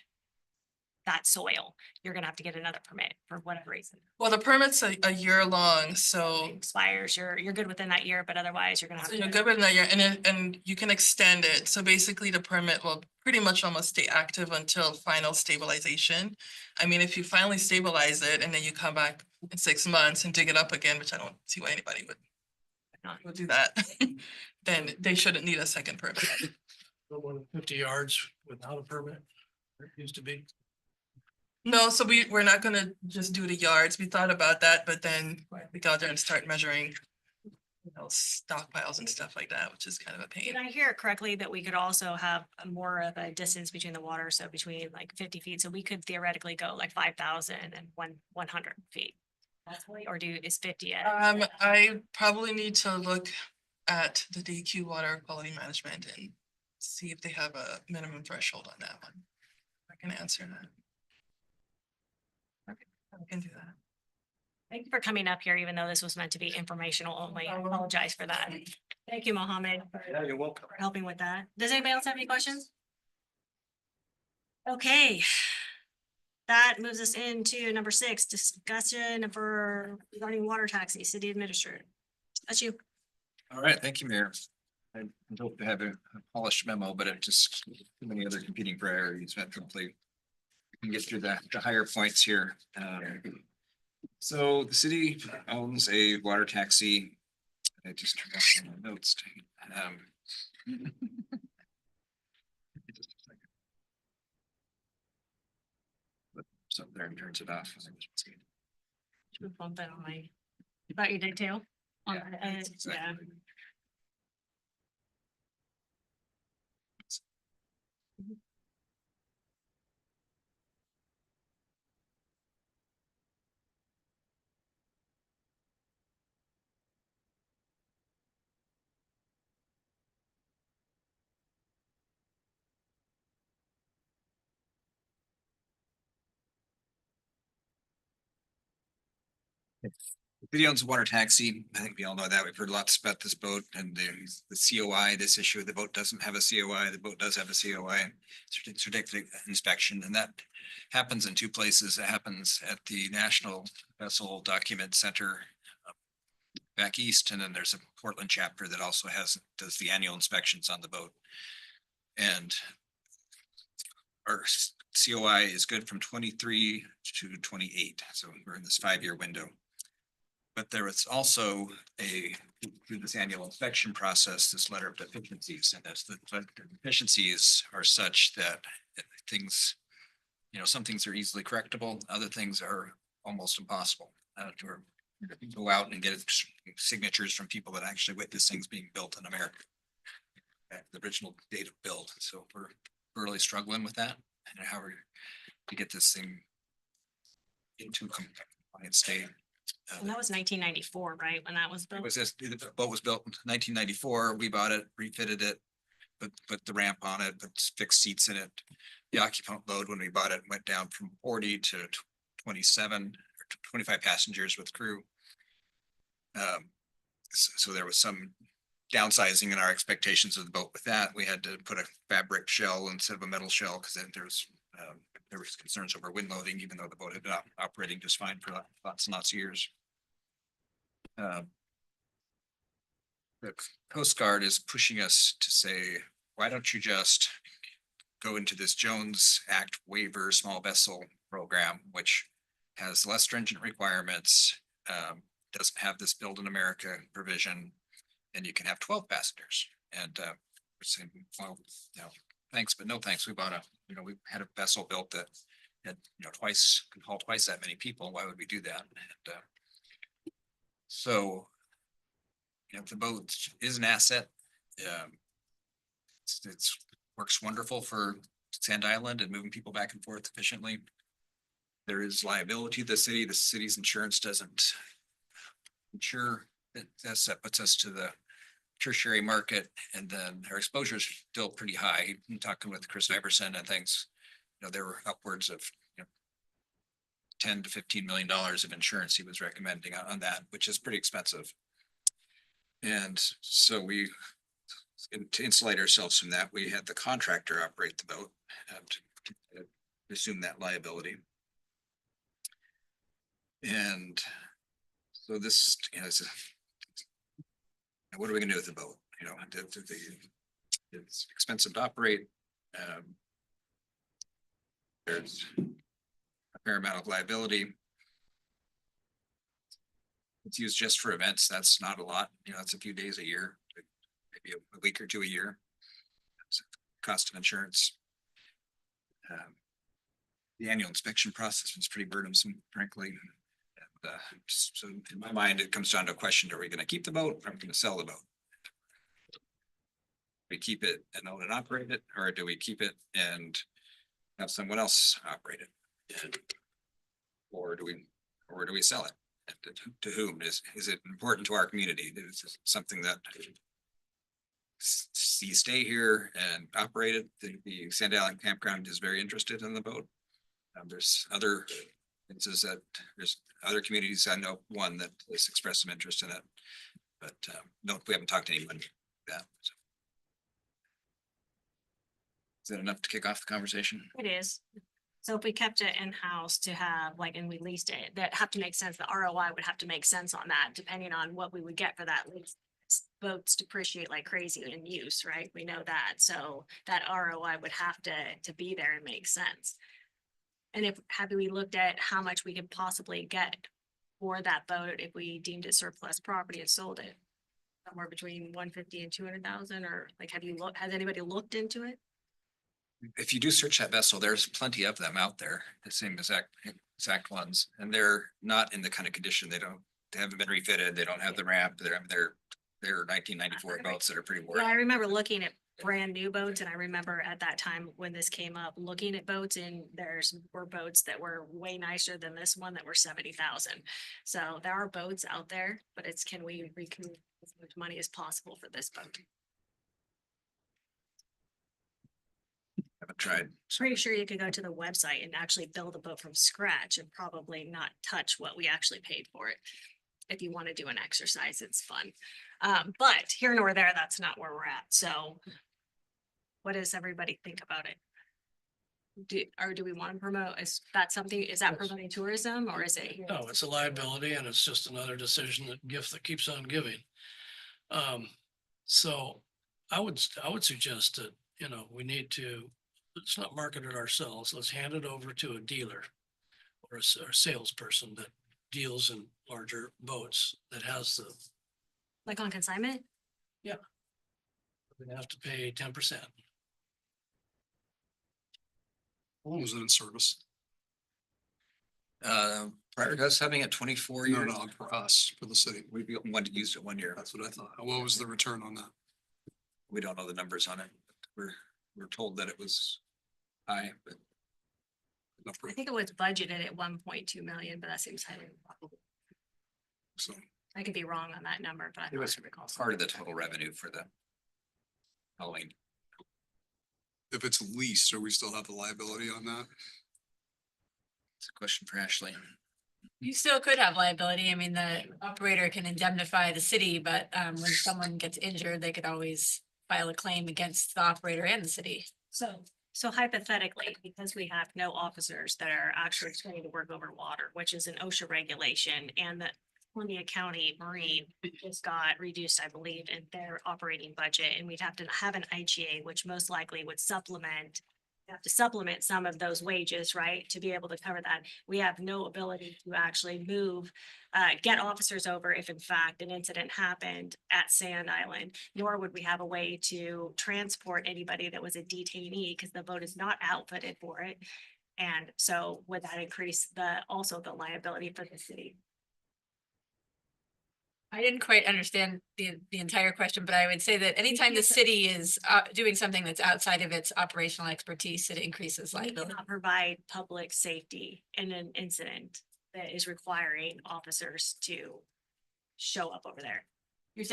soil, you're gonna have to get another permit for whatever reason. Well, the permit's a year long, so Expires, you're good within that year, but otherwise you're gonna have so to. you're good with that year, and you can extend it. So basically the permit will pretty much almost stay active until final stabilization. I mean, if you finally stabilize it and then you come back in 6 months and dig it up again, which I don't see why anybody would do that, then they shouldn't need a second permit. No more than 50 yards without a permit, it used to be. No, so we're not gonna just do the yards. We thought about that, but then we go out there and start measuring stockpiles and stuff like that, which is kind of a pain. Did I hear it correctly that we could also have more of a distance between the water, so between like 50 feet, so we could theoretically go like 5,000 and 100 feet? Or is 50 it? I probably need to look at the DEQ water quality management and see if they have a minimum threshold on that one. I can answer that. Okay, I can do that. Thank you for coming up here, even though this was meant to be informational only. I apologize for that. Thank you, Mohammed, Yeah, you're welcome. for helping with that. Does anybody else have any questions? Okay. That moves us into number 6, discussion regarding water taxi, city administrator. That's you. All right, thank you, Mayor. I hope to have a polished memo, but it just too many other competing priorities, but hopefully we can get through the higher points here. So the city owns a water taxi. I just turned off my notes. So there and turns it off. Bump that on my, thought you did too? On Yeah, the edge, yeah. exactly. City owns a water taxi. I think we all know that. We've heard lots about this boat and the COI, this issue. The boat doesn't have a COI. The boat does have a COI, certificate of inspection, and that happens in two places. It happens at the National Vessel Document Center back east, and then there's a Portland chapter that also does the annual inspections on the boat. And our COI is good from 23 to 28, so we're in this 5-year window. But there is also through this annual inspection process, this letter of deficiencies, and the deficiencies are such that things, some things are easily correctable, other things are almost impossible. To go out and get signatures from people that actually witness things being built in America. At the original date of build, so we're really struggling with that, and how we're to get this thing into compliant state. And that was 1994, right? When that was It built? was the boat was built in 1994. We bought it, refitted it, put the ramp on it, put fixed seats in it. The occupant load when we bought it went down from 40 to 27 or 25 passengers with crew. So there was some downsizing in our expectations of the boat with that. We had to put a fabric shell instead of a metal shell because then there was concerns over wind loading, even though the boat had been operating just fine for lots and lots of years. The Coast Guard is pushing us to say, why don't you just go into this Jones Act waiver small vessel program, which has less stringent requirements, doesn't have this build in America provision, and you can have 12 passengers. And we're saying, well, thanks, but no thanks. We bought we had a vessel built that had, can haul twice that many people. Why would we do that? And so, the boat is an asset. It's works wonderful for Sand Island and moving people back and forth efficiently. There is liability to the city. The city's insurance doesn't insure it. That puts us to the tertiary market, and then our exposure is still pretty high. I'm talking with Chris Iverson and things, there were upwards of $10 to $15 million of insurance he was recommending on that, which is pretty expensive. And so to insulate ourselves from that, we had the contractor operate the boat to assume that liability. And so this, what are we gonna do with the boat? It's expensive to operate. There's a fair amount of liability. It's used just for events. That's not a lot. It's a few days a year, maybe a week or two a year. That's cost of insurance. The annual inspection process was pretty burdensome, frankly. And, so in my mind, it comes down to a question: are we going to keep the boat, or are we going to sell the boat? We keep it and own and operate it, or do we keep it and have someone else operate it? Or do we sell it? And to whom? Is it important to our community? Is it something that you stay here and operate it? The Sand Island Campground is very interested in the boat. There's other instances that there's other communities. I know one that has expressed some interest in it, but no, we haven't talked to anyone about that. So. Is that enough to kick off the conversation? It is. So if we kept it in-house to have and we leased it, that have to make sense. The ROI would have to make sense on that, depending on what we would get for that lease. Boats depreciate like crazy in use, right? We know that. So that ROI would have to be there and make sense. And have we looked at how much we could possibly get for that boat if we deemed it surplus property and sold it? Somewhere between 150 and 200,000, or has anybody looked into it? If you do search that vessel, there's plenty of them out there, the same exact ones, and they're not in the kind of condition. They haven't been refitted. They don't have the ramp. They're 1994 boats that are pretty worn. Yeah, I remember looking at brand new boats, and I remember at that time when this came up, looking at boats, and were boats that were way nicer than this one that were 70,000. So there are boats out there, but can we recoup as much money as possible for this boat? Haven't tried. Pretty sure you could go to the website and actually build a boat from scratch and probably not touch what we actually paid for it. if you want to do an exercise, it's fun. But here nor there, that's not where we're at. So what does everybody think about it? Do we want to promote, is that something, is that promoting tourism or is it? No, it's a liability and it's just another decision, that gift that keeps on giving. So I would suggest that, you know, we need to, let's not market it ourselves. Let's hand it over to a dealer or a salesperson that deals in larger boats that has the, Like on consignment? they have to pay 10%. How long was it in service? Prior to us having it 24 No, years, no, for us, for the city. we wanted to use it 1 year. That's what I thought. What was the return on that? We don't know the numbers on it. We're told that it was high, but Enough for- I think it was budgeted at 1.2 million, but that seems highly improbable. So I could be wrong on that number, but I it thought was I recall. part of the total revenue for the Halloween. if it's leased, do we still have the liability on that? It's a question for Ashley. You still could have liability. I mean, the operator can indemnify the city, but when someone gets injured, they could always file a claim against the operator and the city. So hypothetically, because we have no officers that are actually trained to work over water, which is an OSHA regulation, and the Columbia County Marine just got reduced, I believe, in their operating budget, and we'd have to have an IGA, which most likely would have to supplement some of those wages, right, to be able to cover that. We have no ability to actually get officers over if in fact an incident happened at Sand Island, nor would we have a way to transport anybody that was a detainee because the boat is not outfitted for it. And so would that increase also the liability for the city? I didn't quite understand the entire question, but I would say that anytime the city is doing something that's outside of its operational expertise, it increases We liability. cannot provide public safety in an incident that is requiring officers to show up over there.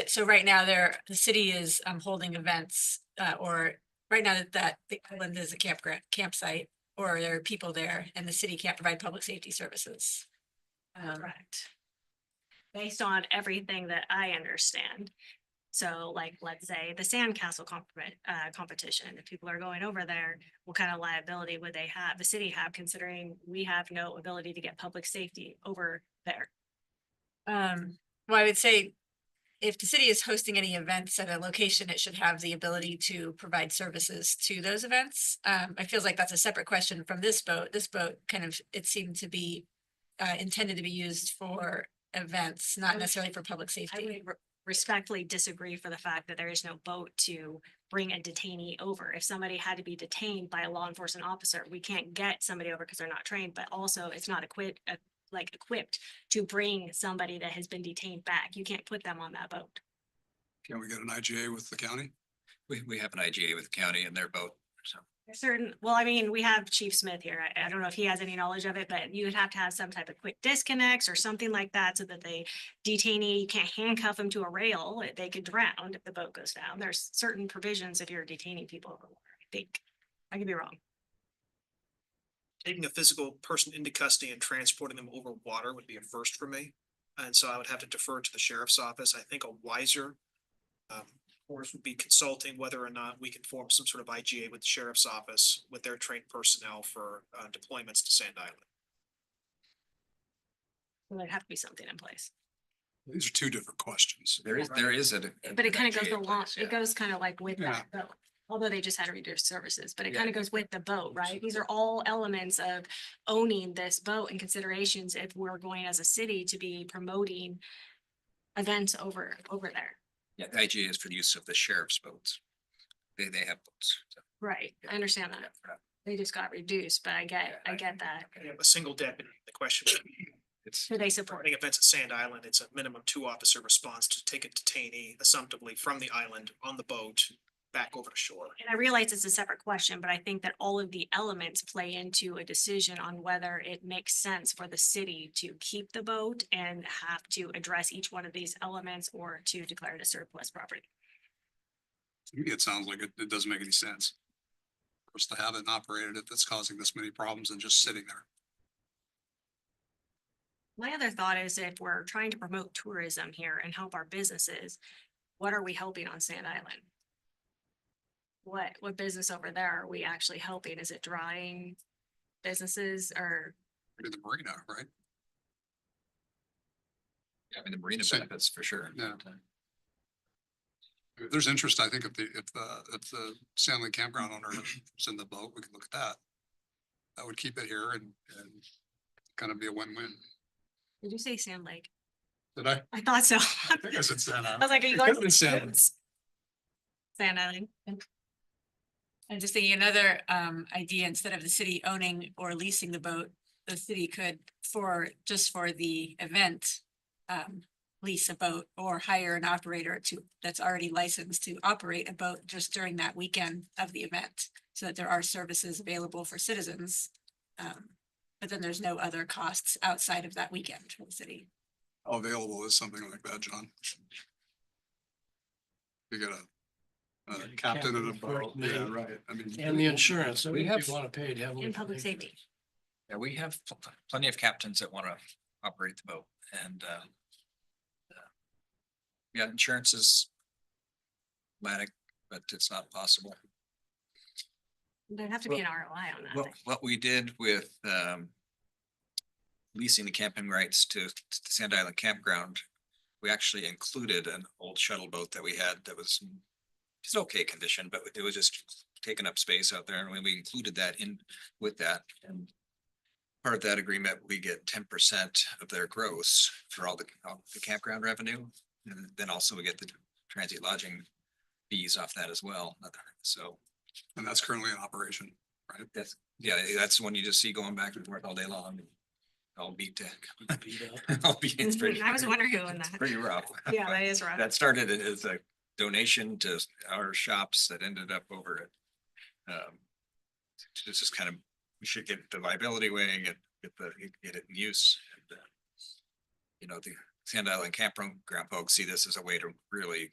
So right now the city is holding events or right now that the island is a campsite or there are people there and the city can't provide public safety services. Correct. Based on everything that I understand. So like, let's say the sandcastle competition, if people are going over there, what kind of liability would the city have, considering we have no ability to get public safety over there? Well, I would say if the city is hosting any events at a location, it should have the ability to provide services to those events. I feel like that's a separate question from this boat. This boat kind of, it seemed to be intended to be used for events, not necessarily for public I safety. would respectfully disagree for the fact that there is no boat to bring a detainee over. If somebody had to be detained by a law enforcement officer, we can't get somebody over because they're not trained, but also it's not equipped to bring somebody that has been detained back. You can't put them on that boat. Can we get an IGA with the county? We have an IGA with the county and their boat, so. Well, I mean, we have Chief Smith here. I don't know if he has any knowledge of it, but you would have to have some type of quick disconnects or something like that so that the detainee, you can't handcuff them to a rail. They could drown if the boat goes down. There's certain provisions if you're detaining people over water, I think. I could be wrong. Taking a physical person into custody and transporting them over water would be a first for me. And so I would have to defer to the sheriff's office. I think a wiser course would be consulting whether or not we can form some sort of IGA with the sheriff's office with their trained personnel for deployments to Sand Island. Well, there'd have to be something in place. These are two different questions. There is a. But it kind of an goes IGA in along, place, it yeah. goes kind of like with Yeah. that boat. Although they just had to reduce services, but it Yeah. kind of goes with the boat, right? These are all elements of owning this boat and considerations if we're going as a city to be promoting events over there. Yeah, the IGA is for the use of the sheriff's boats. They have boats. so. Right, I understand that. They just got reduced, but I get that. A single deputy, the question would be, It's, Who they support. running events at Sand Island, it's a minimum 2-officer response to take a detainee assumptively from the island on the boat back over to shore. And I realize it's a separate question, but I think that all of the elements play into a decision on whether it makes sense for the city to keep the boat and have to address each one of these elements or to declare it a surplus property. To me, it sounds like it doesn't make any sense for us to have it and operated if it's causing this many problems and just sitting there. My other thought is if we're trying to promote tourism here and help our businesses, what are we helping on Sand Island? What business over there are we actually helping? Is it drawing businesses or? In the marina, right? I mean, the marina So- benefits for sure. Yeah. If there's interest, I think if the Stanley campground owner is in the boat, we can look at that. That would keep it here and kind of be a win-win. Did you say Sand Lake? Did I? I thought so. I think I said Santa. I was like, are you It going? could've been Santa. Sand Island. I'm just thinking another idea, instead of the city owning or leasing the boat, the city could just for the event. Lease a boat or hire an operator that's already licensed to operate a boat just during that weekend of the event. So that there are services available for citizens. But then there's no other costs outside of that weekend for the city. How available is something like that, John? You got a captain of the boat, yeah, right, I mean. And the insurance, so We we have- want to pay heavily. In for public the- safety. Yeah, we have plenty of captains that want to operate the boat and yeah, insurance is automatic, but it's not possible. There'd have to be an ROI on that. What we did with leasing the camping rights to the Sand Island Campground, we actually included an old shuttle boat that we had that was just okay condition, but it was just taking up space out there, and when we included that in with that, and part of that agreement, we get 10% of their gross for all the campground revenue, and then also we get the transient lodging fees off that as well. So And that's currently in operation, right? that's, yeah, that's one you just see going back and forth all day long. I'll beat that. Beat up. It's pretty. I was wondering who owned it's that. Pretty rough. Yeah, that is rough. That started as a donation to our shops that ended up over at. It's just kind of, we should get the liability away and get it in use. And, you know, the Sand Island campground folks see this as a way to really,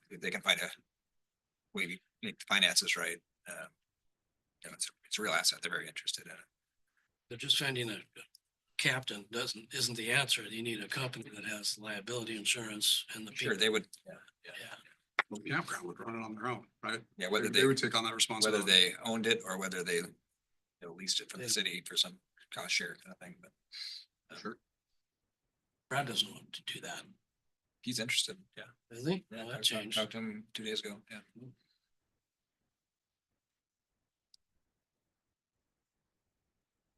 if they can find a way to make the finances right. You know, it's a real asset. They're very interested in it. But just finding a captain isn't the answer. You need a company that has liability insurance and the Sure, people. they would, Yeah. Well, the campground would run it on their own, right? yeah, whether They they, would take on that whether responsibility. they owned it or whether they leased it from the city for some cost share kind of thing, but. Sure. Brad doesn't want to do that. He's interested, yeah. Does he? Yeah, Well, I that changed. talked to him 2 days ago, yeah.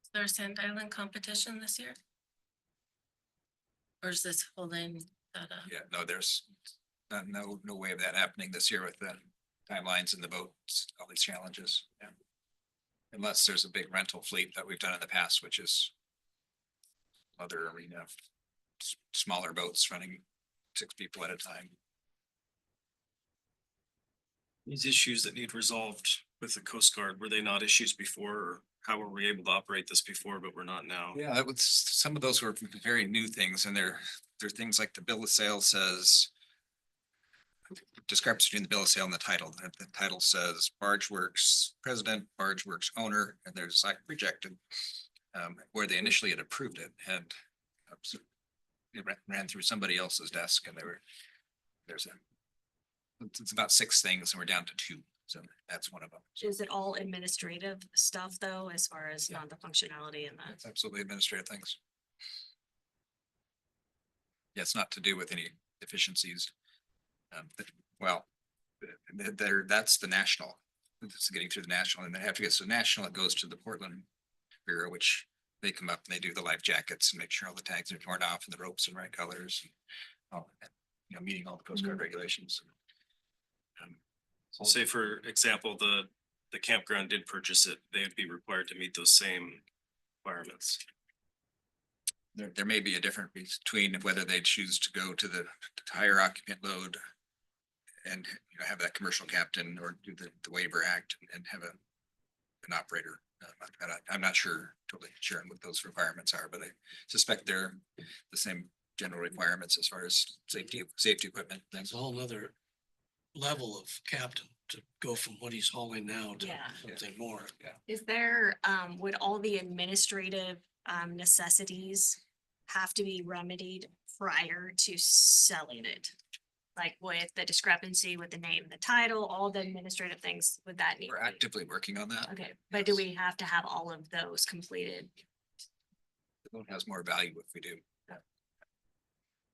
Is there a Sand Island competition this year? Or is this holding that up? Yeah, no, there's no way of that happening this year with the timelines and the boats, all these challenges, yeah. Unless there's a big rental fleet that we've done in the past, which is other arena, smaller boats running 6 people at a time. These issues that need resolved with the Coast Guard, were they not issues before, or how were we able to operate this before, but we're not now? Yeah, that was, some of those were very new things, and they're things like the bill of sale says. Discrepancy between the bill of sale and the title. The title says Barge Works President, Barge Works Owner, and there's like rejected. Where they initially had approved it, and it ran through somebody else's desk, and it's about 6 things, and we're down to 2. So that's one of them. So Is it all administrative stuff though, as far as not the functionality and that? it's absolutely administrative things. Yeah, it's not to do with any deficiencies. Well, that's the national. It's getting through the national, and then after it gets to national, it goes to the Portland Bureau, which they come up and they do the life jackets and make sure all the tags are torn off and the ropes in right colors. And all, you know, meeting all the Coast Guard regulations. So say for example, the campground did purchase it, they'd be required to meet those same requirements. There may be a difference between whether they choose to go to the higher occupant load and, you know, have that commercial captain, or do the waiver act and have an operator. I'm not totally sure what those requirements are, but I suspect they're the same general requirements as far as safety equipment things. It's a whole nother level of captain to go from what he's hauling now to Yeah. something more. Is there, would all the administrative necessities have to be remedied prior to selling it? Like with the discrepancy with the name, the title, all the administrative things, would that need? We're to be- actively working on that. Okay, but do we have to have all of those completed? The vote has more value if we do.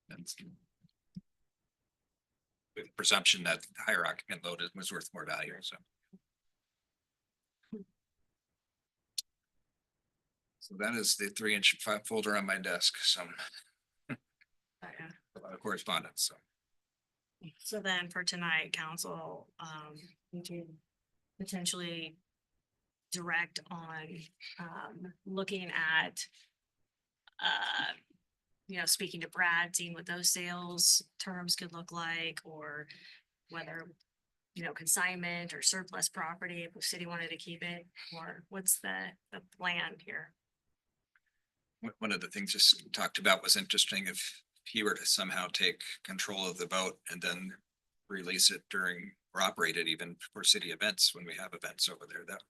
And with presumption that higher occupant load was worth more value, so. So that is the 3-inch folder on my desk, some a lot of correspondence, so. So then for tonight, council, we can potentially direct on, looking at, speaking to Brad, seeing what those sales terms could look like, or whether, consignment or surplus property, if the city wanted to keep it, or what's the plan here? One of the things just talked about was interesting if he were to somehow take control of the boat and then release it during or operate it even for city events, when we have events over there, that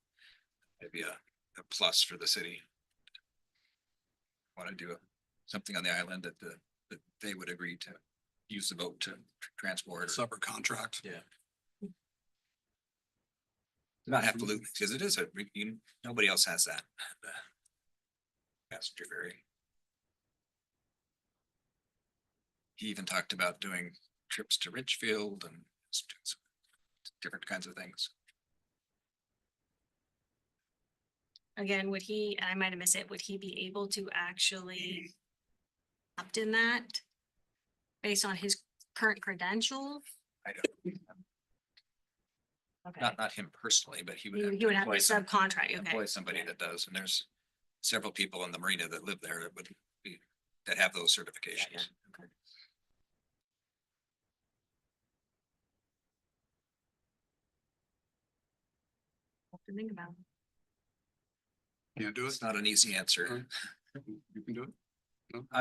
may be a plus for the city. Want to do something on the island that that they would agree to use the boat to transport. Separate contract. Yeah. Not have to lose, because it is nobody else has that. Passenger ferry. He even talked about doing trips to Richfield and different kinds of things. Again, would he, I might have missed it, would he be able to actually opt in that based on his current credentials? I don't, Okay, not him personally, but he would. he would have to employ some- subcontract, okay. Employ somebody that does, and there's several people in the marina that live there that would be, that have those certifications. Okay. Have to think about. Can't do it. It's not an easy answer. You can do it.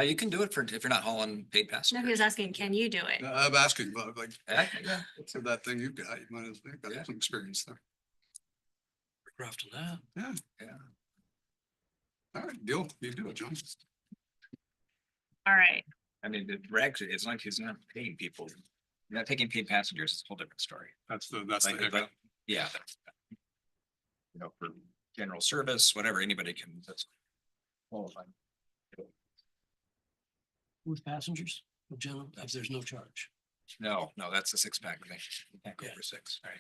You can do it for, if you're not hauling paid No, passengers. he was asking, can you do it? I'm asking, but like, Yeah, yeah. so that thing you've got, you might have got Yeah. some experience there. Rough to that. Yeah. Yeah. All right, deal. You do it, John. All right, I mean, the regs, it's like he's not paying people. You're not taking paid passengers, it's a whole different story. That's the Like, hiccup. but, yeah. For general service, whatever, anybody can, that's qualified. With passengers, if there's no charge. No, that's a 6-pack thing. You can't go Yeah. over 6, right?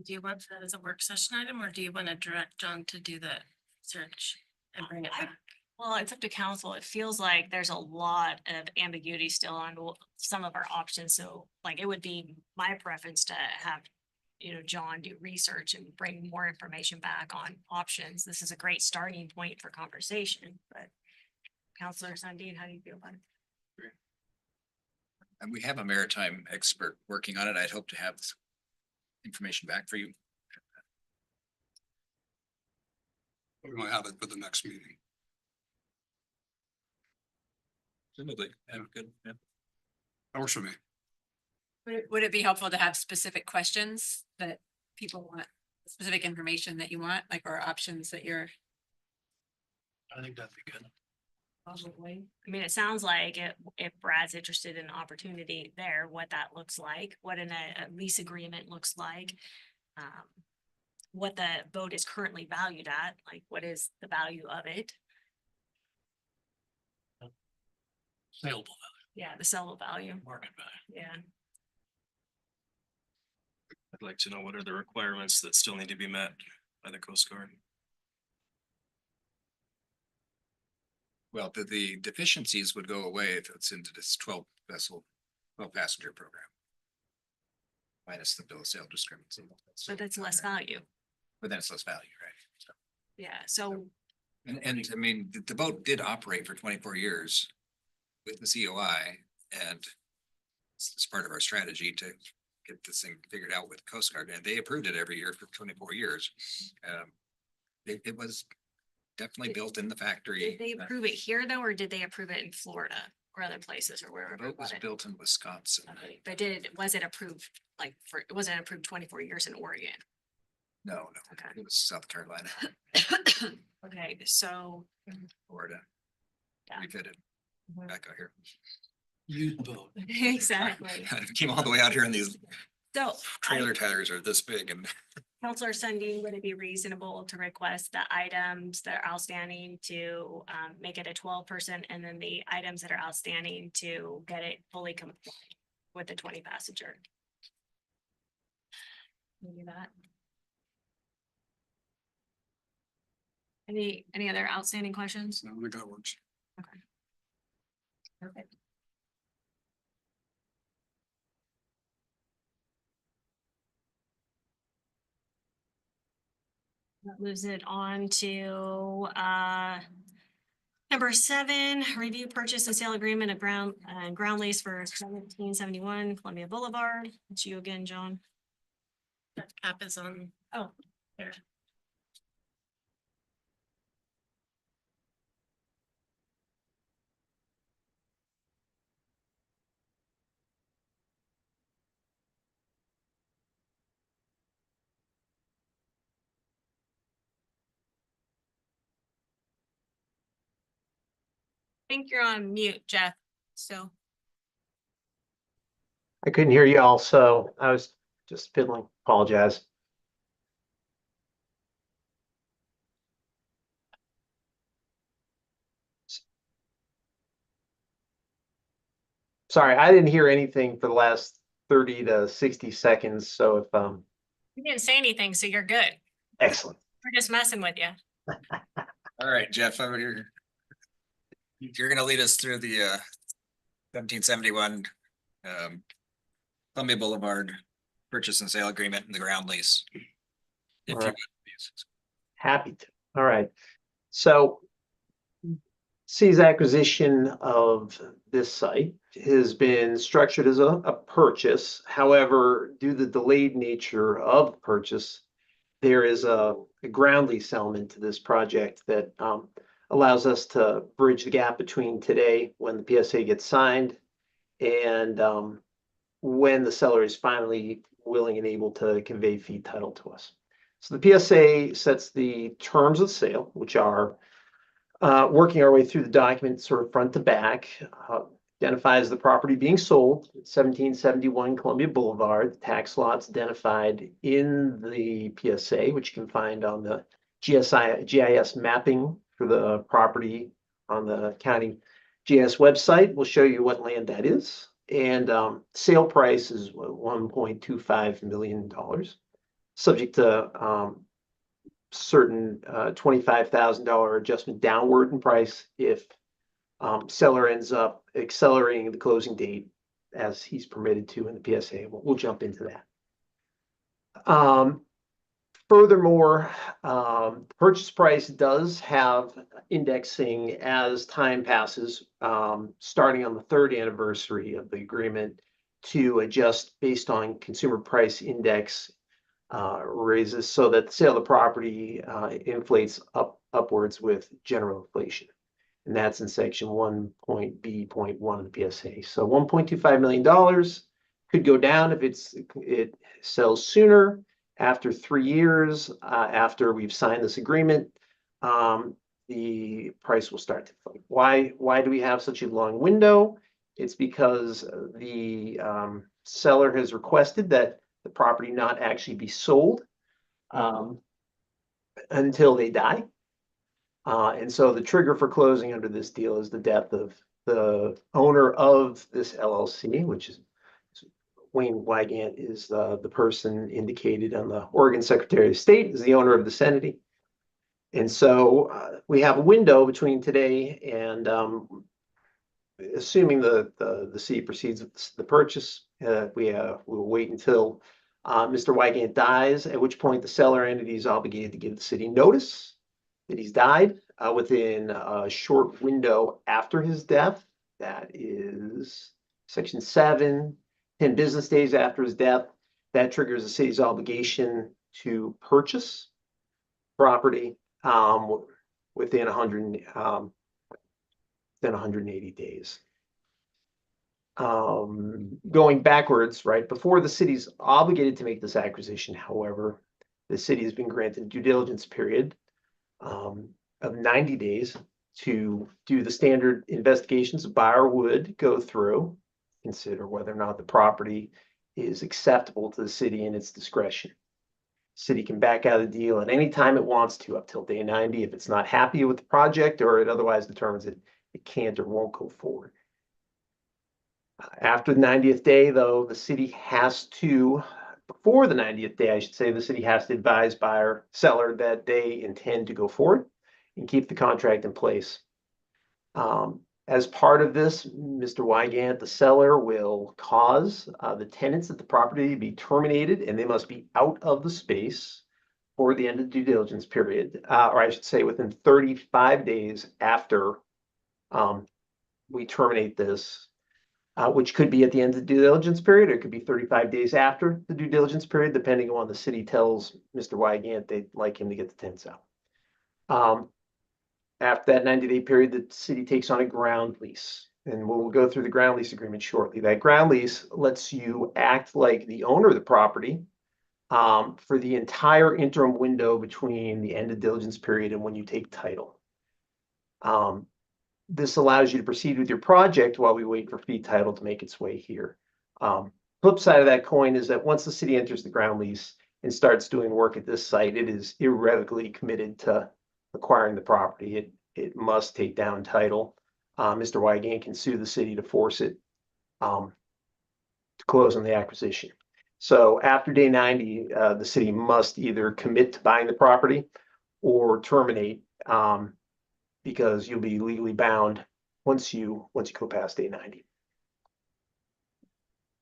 Do you want that as a work session item, or do you want to direct John to do the search and bring it back? well, it's up to council. It feels like there's a lot of ambiguity still on some of our options, so like it would be my preference to have John do research and bring more information back on options. This is a great starting point for conversation, but Counselor Sundin, how do you feel about it? And we have a maritime expert working on it. I'd hope to have this information back for you. We might have it for the next meeting. Presumably, good. Yeah. That works for me. Would it be helpful to have specific questions that people want, specific information that you want, like, or options that you're? I think that'd be good. Probably. I mean, it sounds like if Brad's interested in opportunity there, what that looks like, what a lease agreement looks like. What the boat is currently valued at, like what is the value of it? Saleable Yeah, the sellable value. value, market value. Yeah. I'd like to know what are the requirements that still need to be met by the Coast Guard? Well, the deficiencies would go away if it's into this 12 passenger program. Minus the bill of sale discrepancy. But that's less value. But then it's less value, right? So, Yeah, so and I mean, the boat did operate for 24 years with the COI, and it's part of our strategy to get this thing figured out with Coast Guard, and they approved it every year for 24 years. It was definitely built in the factory. did they approve it here though, or did they approve it in Florida or other places or The wherever? boat was it? built in Wisconsin. Okay, but was it approved like was it approved 24 years in Oregon? No, Okay. it was South Carolina, Okay, so. Florida. Yeah. Refitted Mhm. back out here. Youth vote. Exactly. I came all the way out here and these So. trailer tires are this big and Counselor Sundin, would it be reasonable to request the items that are outstanding to make it a 12% and then the items that are outstanding to get it fully compliant with the 20 passenger? Can we do that? Any other outstanding questions? No, I think that works. Okay. Perfect. That moves it on to number 7, review purchase and sale agreement of ground lease for 1771 Columbia Boulevard. It's you again, John. That cap is on. Oh, there. I think you're on mute, Jeff. So. I couldn't hear you all, so I was just fiddling. Apologize. Sorry, I didn't hear anything for the last 30 to 60 seconds. So if You didn't say anything, so you're good. excellent. We're just messing with you. all right, Jeff, over here. You're gonna lead us through the 1771 Columbia Boulevard purchase and sale agreement and the ground lease. If you All would, right. please. Happy to. All right. So City's acquisition of this site has been structured as a purchase. However, due to the delayed nature of the purchase, there is a ground lease element to this project that allows us to bridge the gap between today, when the PSA gets signed, and when the seller is finally willing and able to convey fee title to us. So the PSA sets the terms of sale, which are working our way through the document sort of front to back, identifies the property being sold, 1771 Columbia Boulevard, the tax lots identified in the PSA, which you can find on the GIS mapping for the property on the county GIS website. We'll show you what land that is. And sale price is $1.25 million, subject to certain $25,000 adjustment downward in price if seller ends up accelerating the closing date as he's permitted to in the PSA. We'll jump into that. Furthermore, purchase price does have indexing as time passes, starting on the 3rd anniversary of the agreement to adjust based on consumer price index raises, so that the sale of the property inflates upwards with general inflation. And that's in section 1.B.1 of the PSA. So $1.25 million could go down if it sells sooner. After 3 years, after we've signed this agreement, the price will start to float. Why do we have such a long window? It's because the seller has requested that the property not actually be sold until they die. And so the trigger for closing under this deal is the death of the owner of this LLC, which is Wayne Wygant, is the person indicated on the Oregon Secretary of State as the owner of this entity. And so we have a window between today and assuming the city proceeds with the purchase, we'll wait until Mr. Wygant dies, at which point the seller entity is obligated to give the city notice that he's died within a short window after his death. That is section 7, 10 business days after his death. That triggers the city's obligation to purchase property within 180 days. Going backwards, right, before the city's obligated to make this acquisition, however, the city has been granted due diligence period of 90 days to do the standard investigations a buyer would go through, consider whether or not the property is acceptable to the city in its discretion. City can back out of the deal at any time it wants to up till day 90 if it's not happy with the project or it otherwise determines it can't or won't go forward. After the 90th day, though, the city has to, before the 90th day, I should say, the city has to advise buyer, seller that they intend to go forward and keep the contract in place. As part of this, Mr. Wygant, the seller, will cause the tenants at the property be terminated and they must be out of the space for the end of the due diligence period, or I should say within 35 days after we terminate this, which could be at the end of the due diligence period, or it could be 35 days after the due diligence period, depending on the city tells Mr. Wygant they'd like him to get the tenants out. After that 90-day period, the city takes on a ground lease, and we'll go through the ground lease agreement shortly. That ground lease lets you act like the owner of the property for the entire interim window between the end of diligence period and when you take title. This allows you to proceed with your project while we wait for fee title to make its way here. Flip side of that coin is that once the city enters the ground lease and starts doing work at this site, it is irrevocably committed to acquiring the property. It must take down title. Mr. Wygant can sue the city to force it to close on the acquisition. So after day 90, the city must either commit to buying the property or terminate, because you'll be legally bound once you go past day 90.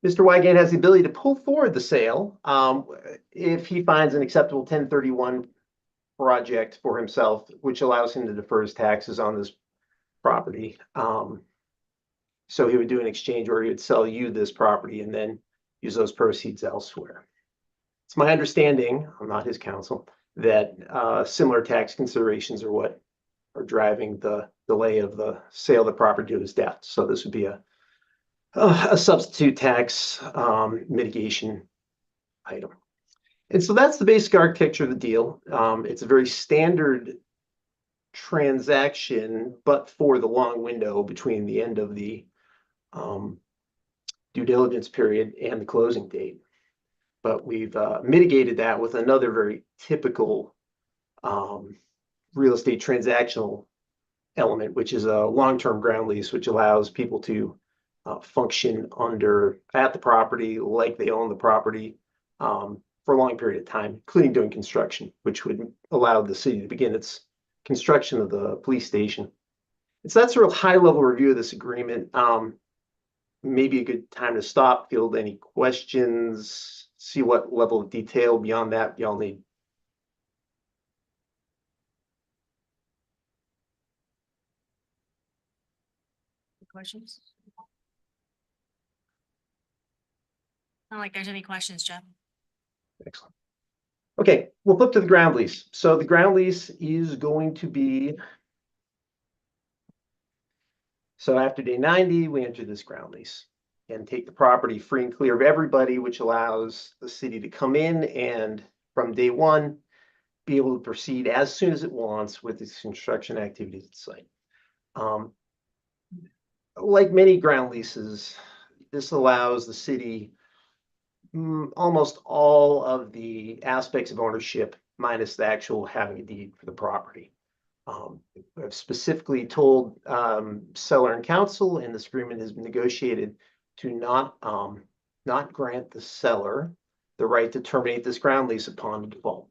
Mr. Wygant has the ability to pull forward the sale if he finds an acceptable 1031 project for himself, which allows him to defer his taxes on this property. So he would do an exchange where he would sell you this property and then use those proceeds elsewhere. It's my understanding, I'm not his counsel, that similar tax considerations are what are driving the delay of the sale of the property due to his death. So this would be a substitute tax mitigation item. And so that's the basic architecture of the deal. It's a very standard transaction, but for the long window between the end of the due diligence period and the closing date. But we've mitigated that with another very typical real estate transactional element, which is a long-term ground lease, which allows people to function at the property like they own the property for a long period of time, including doing construction, which would allow the city to begin its construction of the police station. And so that's a real high-level review of this agreement. Maybe a good time to stop, field any questions, see what level of detail beyond that y'all need. Questions? Not like there's any questions, Jeff. Excellent. Okay, we'll flip to the ground lease. So the ground lease is going to be, so after day 90, we enter this ground lease and take the property free and clear of everybody, which allows the city to come in and from day one, be able to proceed as soon as it wants with its construction activities at the site. Like many ground leases, this allows the city almost all of the aspects of ownership minus the actual having a deed for the property. I've specifically told seller and council, and this agreement has been negotiated to not grant the seller the right to terminate this ground lease upon default,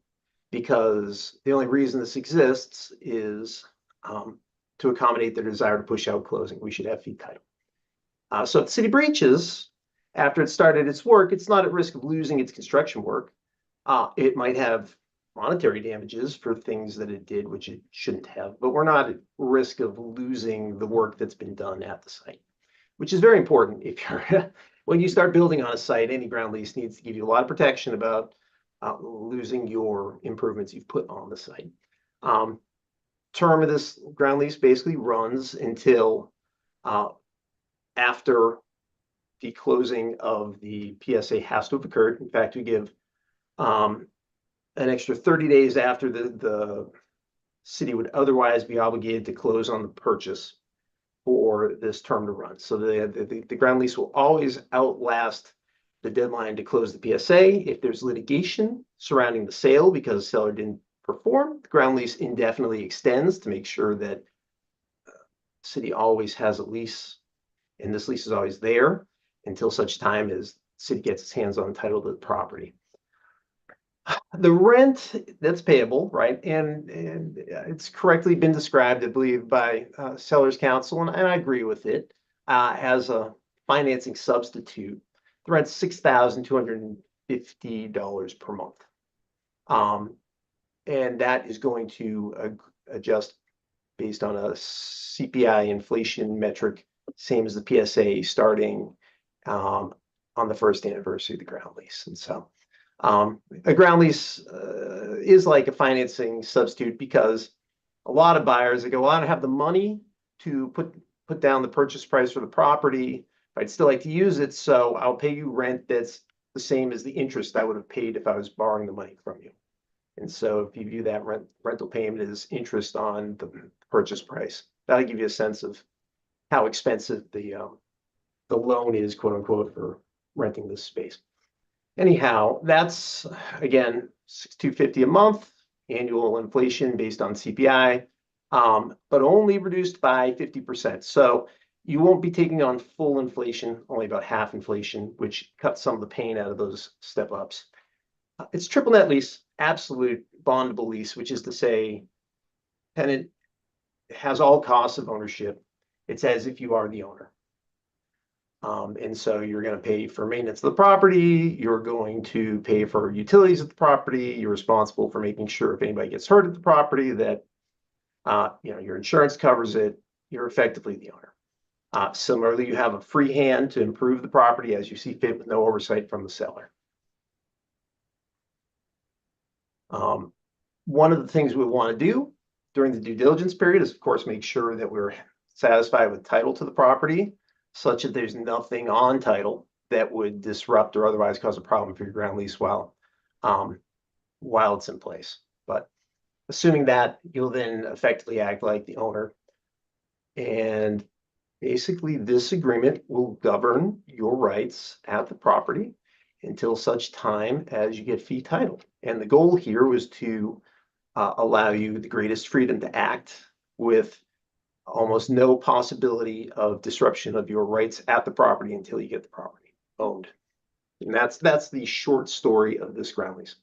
because the only reason this exists is to accommodate their desire to push out closing. We should have fee title. So if the city breaches after it started its work, it's not at risk of losing its construction work. It might have monetary damages for things that it did, which it shouldn't have, but we're not at risk of losing the work that's been done at the site, which is very important. If you're when you start building on a site, any ground lease needs to give you a lot of protection about losing your improvements you've put on the site. Term of this ground lease basically runs until after the closing of the PSA has to have occurred. In fact, we give an extra 30 days after the city would otherwise be obligated to close on the purchase for this term to run. So the ground lease will always outlast the deadline to close the PSA. If there's litigation surrounding the sale because the seller didn't perform, the ground lease indefinitely extends to make sure that city always has a lease, and this lease is always there until such time as the city gets its hands on title to the property. The rent that's payable, right, and it's correctly been described, I believe, by seller's counsel, and I agree with it, as a financing substitute. The rent's $6,250 per month. And that is going to adjust based on a CPI inflation metric, same as the PSA, starting on the first anniversary of the ground lease. And so a ground lease is like a financing substitute because a lot of buyers, they go, well, I don't have the money to put down the purchase price for the property. I'd still like to use it, so I'll pay you rent that's the same as the interest I would have paid if I was borrowing the money from you. And so if you view that rental payment as interest on the purchase price, that'll give you a sense of how expensive the loan is, quote unquote, for renting this space. Anyhow, that's again $6,250 a month, annual inflation based on CPI, but only reduced by 50%. So you won't be taking on full inflation, only about half inflation, which cuts some of the pain out of those step ups. It's triple net lease, absolute bondable lease, which is to say, tenant has all costs of ownership. It's as if you are the owner. And so you're going to pay for maintenance of the property. You're going to pay for utilities of the property. You're responsible for making sure if anybody gets hurt at the property that your insurance covers it. You're effectively the owner. Similarly, you have a free hand to improve the property as you see fit with no oversight from the seller. One of the things we want to do during the due diligence period is, of course, make sure that we're satisfied with title to the property, such that there's nothing on title that would disrupt or otherwise cause a problem for your ground lease while it's in place. But assuming that, you'll then effectively act like the owner. And basically, this agreement will govern your rights at the property until such time as you get fee title. And the goal here was to allow you the greatest freedom to act with almost no possibility of disruption of your rights at the property until you get the property owned. And that's the short story of this ground lease.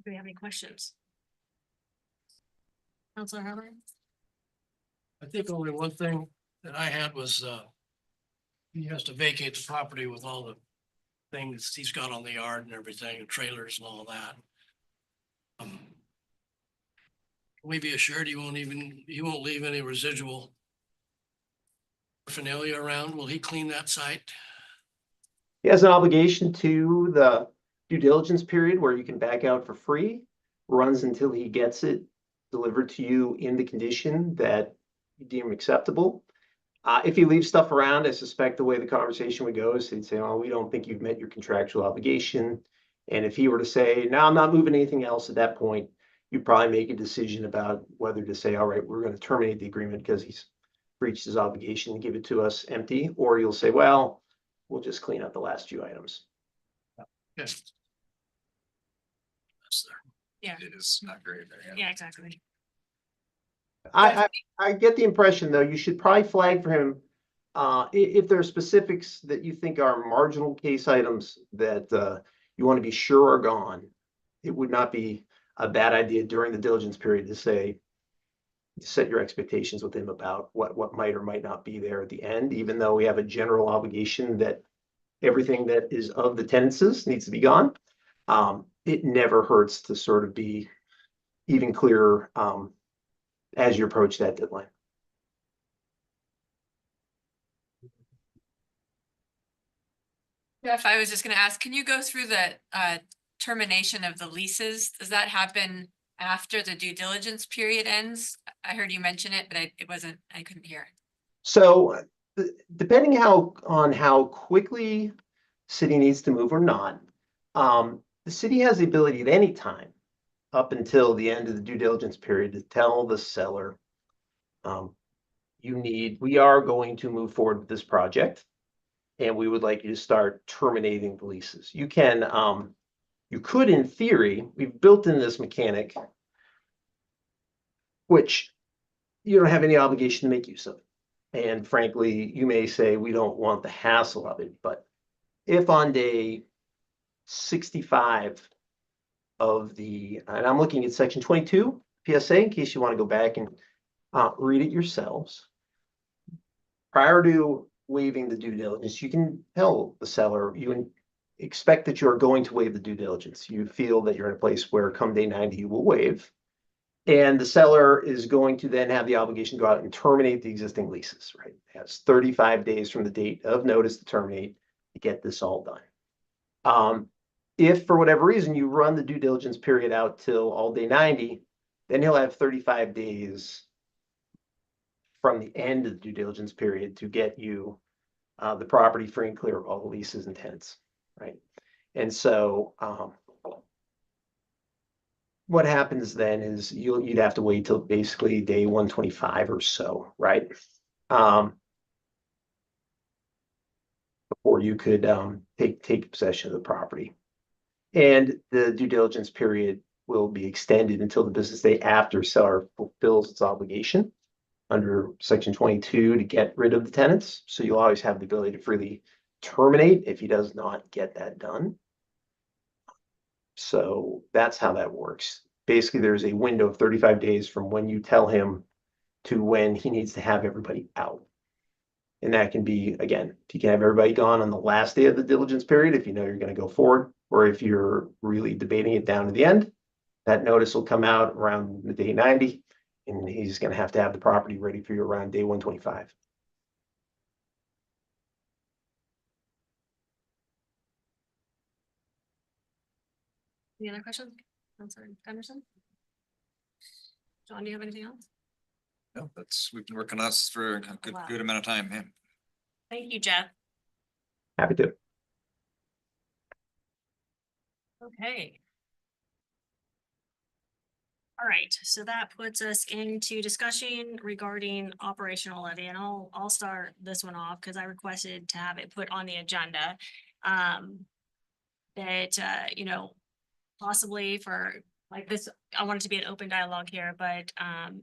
Do we have any questions? Counselor Harper? I think only one thing that I had was, he has to vacate the property with all the things he's got on the yard and everything, and trailers and all that. Can we be assured he won't leave any residual paraphernalia around? Will he clean that site? He has an obligation to the due diligence period where you can back out for free, runs until he gets it delivered to you in the condition that you deem acceptable. If he leaves stuff around, I suspect the way the conversation would go is he'd say, oh, we don't think you've met your contractual obligation. And if he were to say, no, I'm not moving anything else at that point, you'd probably make a decision about whether to say, all right, we're going to terminate the agreement because he's breached his obligation and give it to us empty. Or you'll say, well, we'll just clean up the last few items. Yes. Yeah. It is not great there. Yeah, exactly. I get the impression, though, you should probably flag for him if there are specifics that you think are marginal case items that you want to be sure are gone. It would not be a bad idea during the diligence period to say, set your expectations with him about what might or might not be there at the end, even though we have a general obligation that everything that is of the tenancies needs to be gone. It never hurts to sort of be even clearer as you approach that deadline. Jeff, I was just gonna ask, can you go through the termination of the leases? Does that happen after the due diligence period ends? I heard you mention it, but I couldn't hear. So depending on how quickly city needs to move or not, the city has the ability at any time up until the end of the due diligence period to tell the seller, we are going to move forward with this project and we would like you to start terminating the leases. You could, in theory, we've built in this mechanic, which you don't have any obligation to make use of. And frankly, you may say, we don't want the hassle of it, but if on day 65 of and I'm looking at section 22 PSA in case you want to go back and read it yourselves. Prior to waiving the due diligence, you can tell the seller, you expect that you're going to waive the due diligence. You feel that you're in a place where come day 90, you will waive. And the seller is going to then have the obligation to go out and terminate the existing leases, right? It has 35 days from the date of notice to terminate to get this all done. If for whatever reason you run the due diligence period out till all day 90, then he'll have 35 days from the end of the due diligence period to get you the property free and clear of all the leases and tenants, right? And so what happens then is you'd have to wait till basically day 125 or so, right? Before you could take possession of the property. And the due diligence period will be extended until the business day after seller fulfills its obligation under section 22 to get rid of the tenants. So you'll always have the ability to freely terminate if he does not get that done. So that's how that works. Basically, there's a window of 35 days from when you tell him to when he needs to have everybody out. And that can be, again, you can have everybody gone on the last day of the diligence period if you know you're going to go forward, or if you're really debating it down to the end, that notice will come out around the day 90, and he's going to have the property ready for you around day 125. Any other questions? Councilor Henderson? John, do you have anything else? No, we've been working on this for a good amount of time, man. Thank you, Jeff. Happy to. Okay. All right, so that puts us into discussion regarding operational levy, and I'll start this one off because I requested to have it put on the agenda. You know, possibly for like this, I want it to be an open dialogue here, but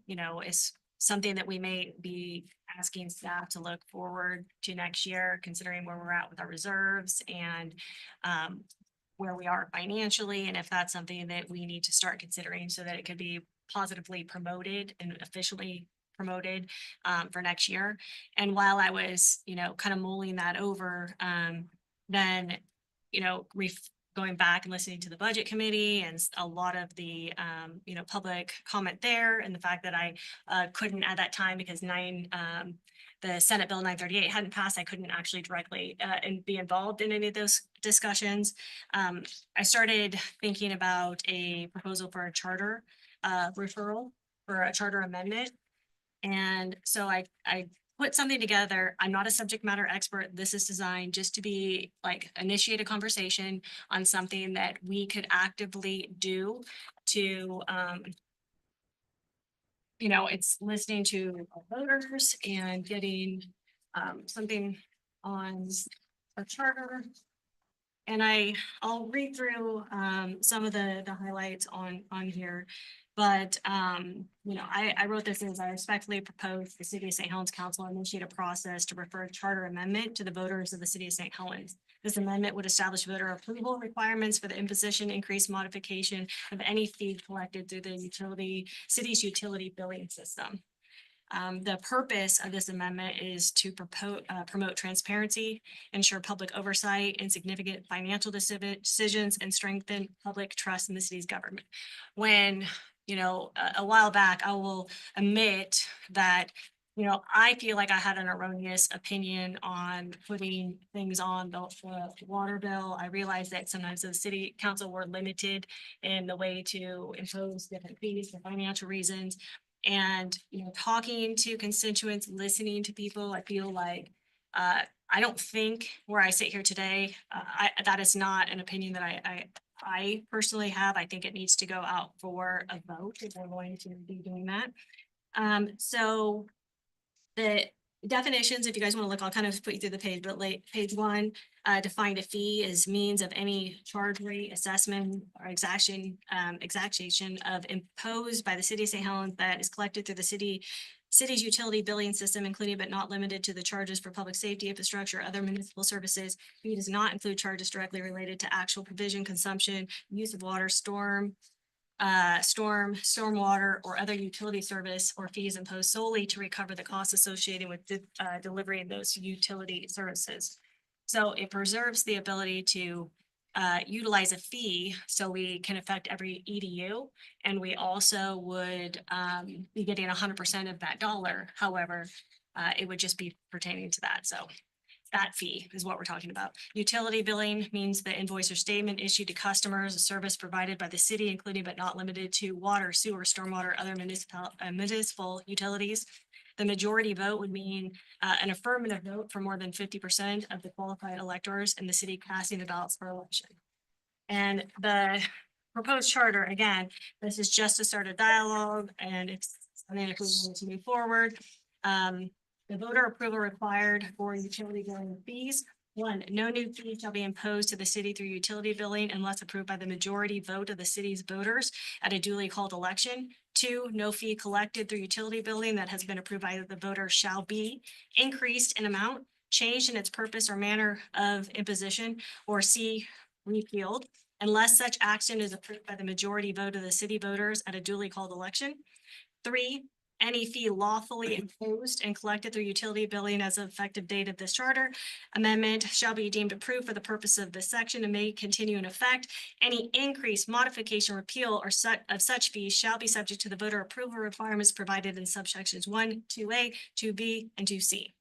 you know, it's something that we may be asking staff to look forward to next year, considering where we're at with our reserves and where we are financially, and if that's something that we need to start considering so that it could be positively promoted and officially promoted for next year. And while I was, you know, kind of mulling that over, then, you know, going back and listening to the budget committee and a lot of the, you know, public comment there, and the fact that I couldn't at that time because the Senate Bill 938 hadn't passed, I couldn't actually directly and be involved in any of those discussions. I started thinking about a proposal for a charter referral for a charter amendment. And so I put something together. I'm not a subject matter expert. This is designed just to be like initiate a conversation on something that we could actively do to you know, it's listening to our voters and getting something on our charter. And I'll read through some of the highlights on here. But, you know, I wrote this as I respectfully propose the City of St. Helens Council initiate a process to refer a charter amendment to the voters of the City of St. Helens. This amendment would establish voter approval requirements for the imposition, increase, modification of any fee collected through the city's utility billing system. The purpose of this amendment is to promote transparency, ensure public oversight in significant financial decisions, and strengthen public trust in the city's government. When, you know, a while back, I will admit that I feel like I had an erroneous opinion on putting things on the water bill. I realized that sometimes the city council were limited in the way to impose different fees for financial reasons. And, talking to constituents, listening to people, I feel like, I don't think where I sit here today, that is not an opinion that I personally have. I think it needs to go out for a vote if we're going to be doing that. So the definitions, if you guys want to look, I'll kind of put you through the page, but page 1, defined a fee as means of any charge rate, assessment, or exaction of imposed by the city of St. Helens that is collected through the city's utility billing system, including but not limited to the charges for public safety, infrastructure, other municipal services. Fee does not include charges directly related to actual provision, consumption, use of water, stormwater, or other utility service, or fees imposed solely to recover the costs associated with delivering those utility services. So it preserves the ability to utilize a fee so we can affect every EDU, and we also would be getting 100% of that dollar. However, it would just be pertaining to that. So that fee is what we're talking about. Utility billing means the invoice or statement issued to customers, a service provided by the city, including but not limited to water, sewer, stormwater, other municipal utilities. The majority vote would mean an affirmative vote for more than 50% of the qualified electors in the city casting the ballots for election. And the proposed charter, again, this is just to start a dialogue, and it's something if we want to move forward. The voter approval required for utility billing fees. 1, no new fee shall be imposed to the city through utility billing unless approved by the majority vote of the city's voters at a duly called election. 2, no fee collected through utility billing that has been approved by the voter shall be increased in amount, changed in its purpose or manner of imposition, or C, repealed, unless such action is approved by the majority vote of the city voters at a duly called election. 3, any fee lawfully imposed and collected through utility billing as of effective date of this charter amendment shall be deemed approved for the purpose of this section and may continue in effect. Any increase, modification, repeal, or of such fees shall be subject to the voter approval requirements provided in subsections 1, 2A, 2B, and 2C,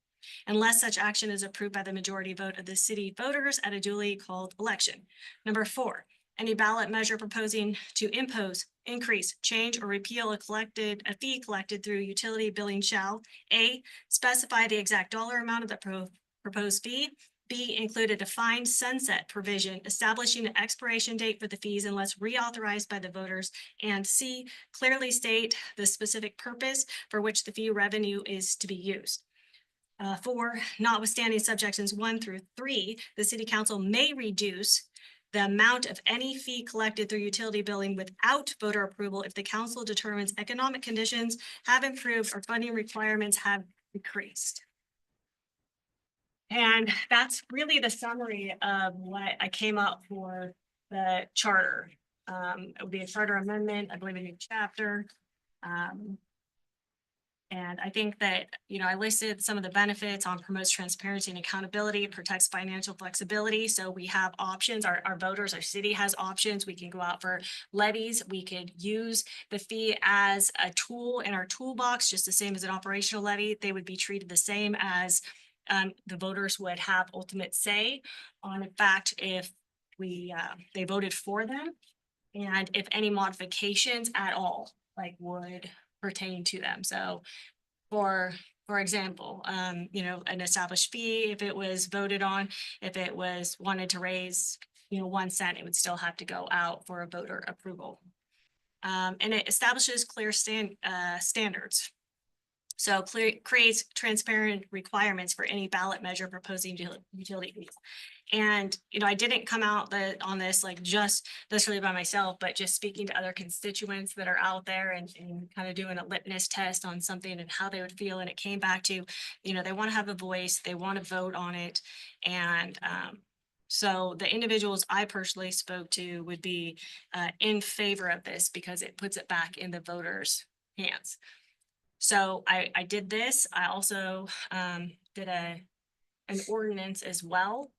unless such action is approved by the majority vote of the city voters at a duly called election. Number 4, any ballot measure proposing to impose, increase, change, or repeal a fee collected through utility billing shall A, specify the exact dollar amount of the proposed fee, B, include a defined sunset provision establishing an expiration date for the fees unless reauthorized by the voters, and C, clearly state the specific purpose for which the fee revenue is to be used. 4, notwithstanding subjections 1 through 3, the city council may reduce the amount of any fee collected through utility billing without voter approval if the council determines economic conditions have improved or funding requirements have decreased. And that's really the summary of what I came up for the charter. It would be a charter amendment, I believe a new chapter. And I think that, I listed some of the benefits on promotes transparency and accountability, protects financial flexibility. So we have options, our voters, our city has options. We can go out for levies. We could use the fee as a tool in our toolbox, just the same as an operational levy. They would be treated the same as the voters would have ultimate say on, in fact, if they voted for them, and if any modifications at all would pertain to them. So for example, an established fee, if it was voted on, if it was wanted to raise, 1 cent, it would still have to go out for a voter approval. And it establishes clear standards. So creates transparent requirements for any ballot measure proposing utility fees. And, I didn't come out on this just necessarily by myself, but just speaking to other constituents that are out there and kind of doing a litmus test on something and how they would feel. And it came back to, they want to have a voice, they want to vote on it. And so the individuals I personally spoke to would be in favor of this because it puts it back in the voters' hands. So I did this. I also did an ordinance as well.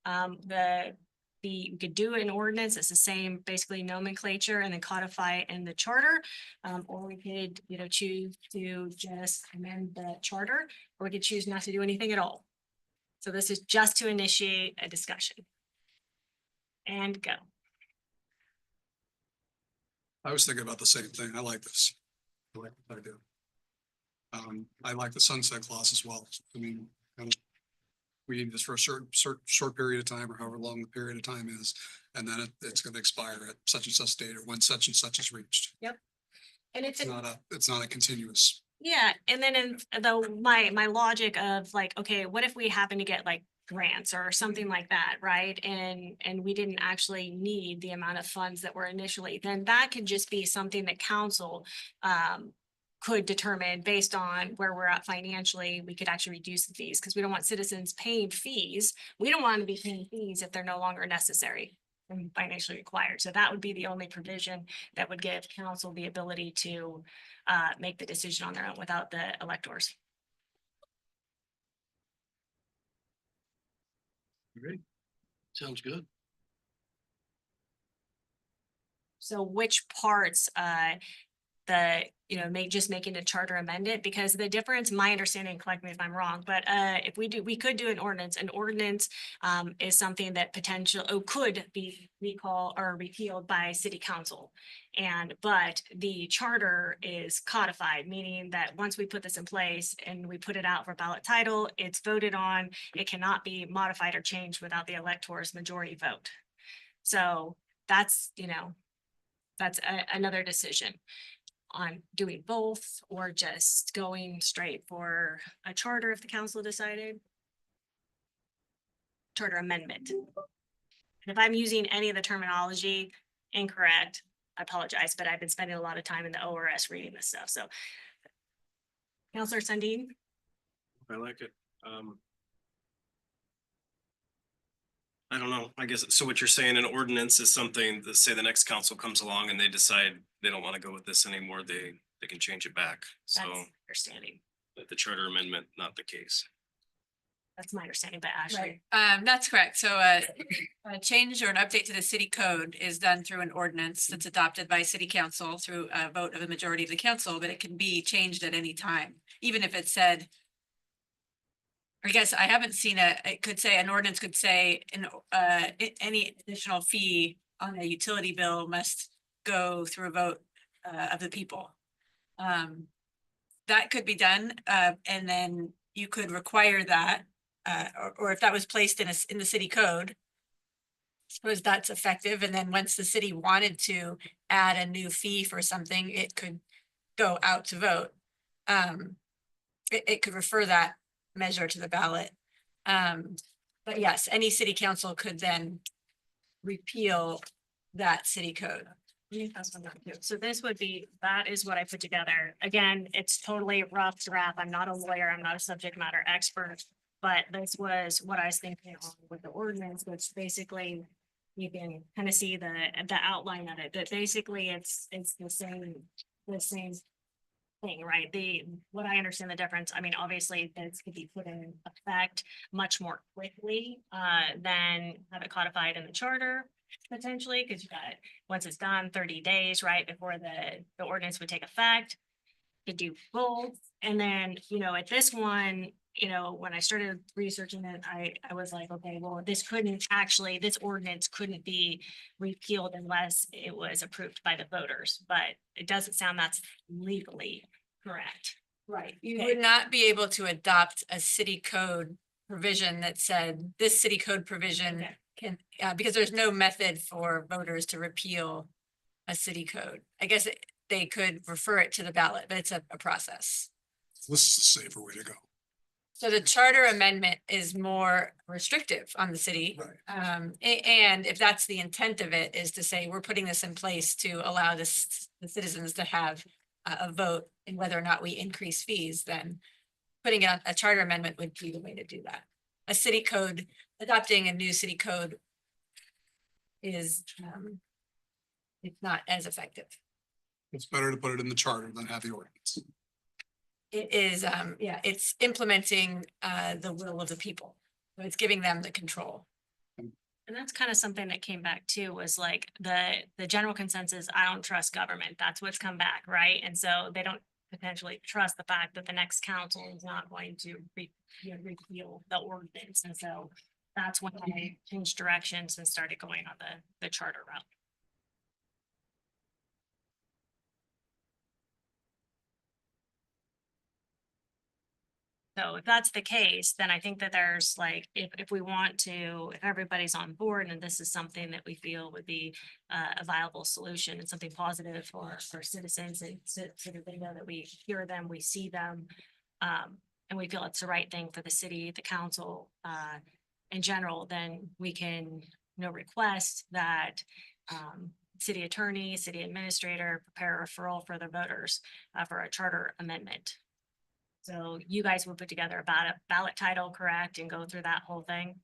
The we could do an ordinance, it's the same basically nomenclature and then codify it in the charter. Or we could, choose to just amend the charter, or we could choose not to do anything at all. So this is just to initiate a discussion. And go. I was thinking about the same thing. I like this. I like what I do. I like the sunset clause as well. I mean, we need this for a short period of time or however long the period of time is. And then it's going to expire at such and such date or when such and such is reached. Yep. And it's It's not a continuous. yeah, and then in my logic of like, okay, what if we happen to get like grants or something like that, right? And we didn't actually need the amount of funds that were initially, then that could just be something that council could determine based on where we're at financially. We could actually reduce the fees because we don't want citizens paying fees. We don't want to be paying fees if they're no longer necessary and financially required. So that would be the only provision that would give council the ability to make the decision on their own without the electors. Great. Sounds good. So which parts, just making a charter amendment, because the difference, my understanding, correct me if I'm wrong, but if we could do an ordinance. An ordinance is something that could be recalled or repealed by city council. But the charter is codified, meaning that once we put this in place and we put it out for ballot title, it's voted on, it cannot be modified or changed without the electors' majority vote. So that's, another decision on doing both or just going straight for a charter if the council decided. Charter amendment. And if I'm using any of the terminology incorrect, I apologize, but I've been spending a lot of time in the ORS reading this stuff, so. Counselor Sundin? I like it. I don't know, I guess, so what you're saying, an ordinance is something that, say the next council comes along and they decide they don't want to go with this anymore, they can change it back. So That's understanding. but the charter amendment, not the case. That's my understanding, but Ashley. That's correct. So a change or an update to the city code is done through an ordinance that's adopted by city council through a vote of a majority of the council, but it can be changed at any time, even if it said, I guess I haven't seen it could say, an ordinance could say, any additional fee on a utility bill must go through a vote of the people. That could be done, and then you could require that, or if that was placed in the city code, suppose that's effective, and then once the city wanted to add a new fee for something, it could go out to vote. It could refer that measure to the ballot. But yes, any city council could then repeal that city code. So that is what I put together. Again, it's totally rough draft. I'm not a lawyer. I'm not a subject matter expert. But this was what I was thinking on with the ordinance, which basically you can kind of see the outline of it, but basically it's the same thing, right? What I understand the difference, I mean, obviously this could be put in effect much more quickly than have it codified in the charter potentially, because you got it, once it's done, 30 days, right, before the ordinance would take effect. Could do both. And then, at this one, when I started researching it, I was like, okay, well, this ordinance couldn't be repealed unless it was approved by the voters, but it doesn't sound that's legally correct. Right. You would not be able to adopt a city code provision that said this city code provision can, because there's no method for voters to repeal a city code. I guess they could refer it to the ballot, but it's a process. This is the safer way to go. So the charter amendment is more restrictive on the city. Right. And if that's the intent of it, is to say, we're putting this in place to allow the citizens to have a vote in whether or not we increase fees, then putting out a charter amendment would be the way to do that. A city code, adopting a new city code is, it's not as effective. It's better to put it in the charter than have the ordinance. It is, it's implementing the will of the people. So it's giving them the control. And that's kind of something that came back too, was like the general consensus, I don't trust government. That's what's come back, right? And so they don't potentially trust the fact that the next council is not going to repeal the ordinance. And so that's when I changed directions and started going on the charter route. So if that's the case, then I think that there's like, if we want to, if everybody's on board and this is something that we feel would be a viable solution and something positive for citizens and so that they know that we hear them, we see them. And we feel it's the right thing for the city, the council, in general, then we can, request that city attorney, city administrator prepare a referral for the voters for a charter amendment. So you guys will put together a ballot title, correct, and go through that whole thing?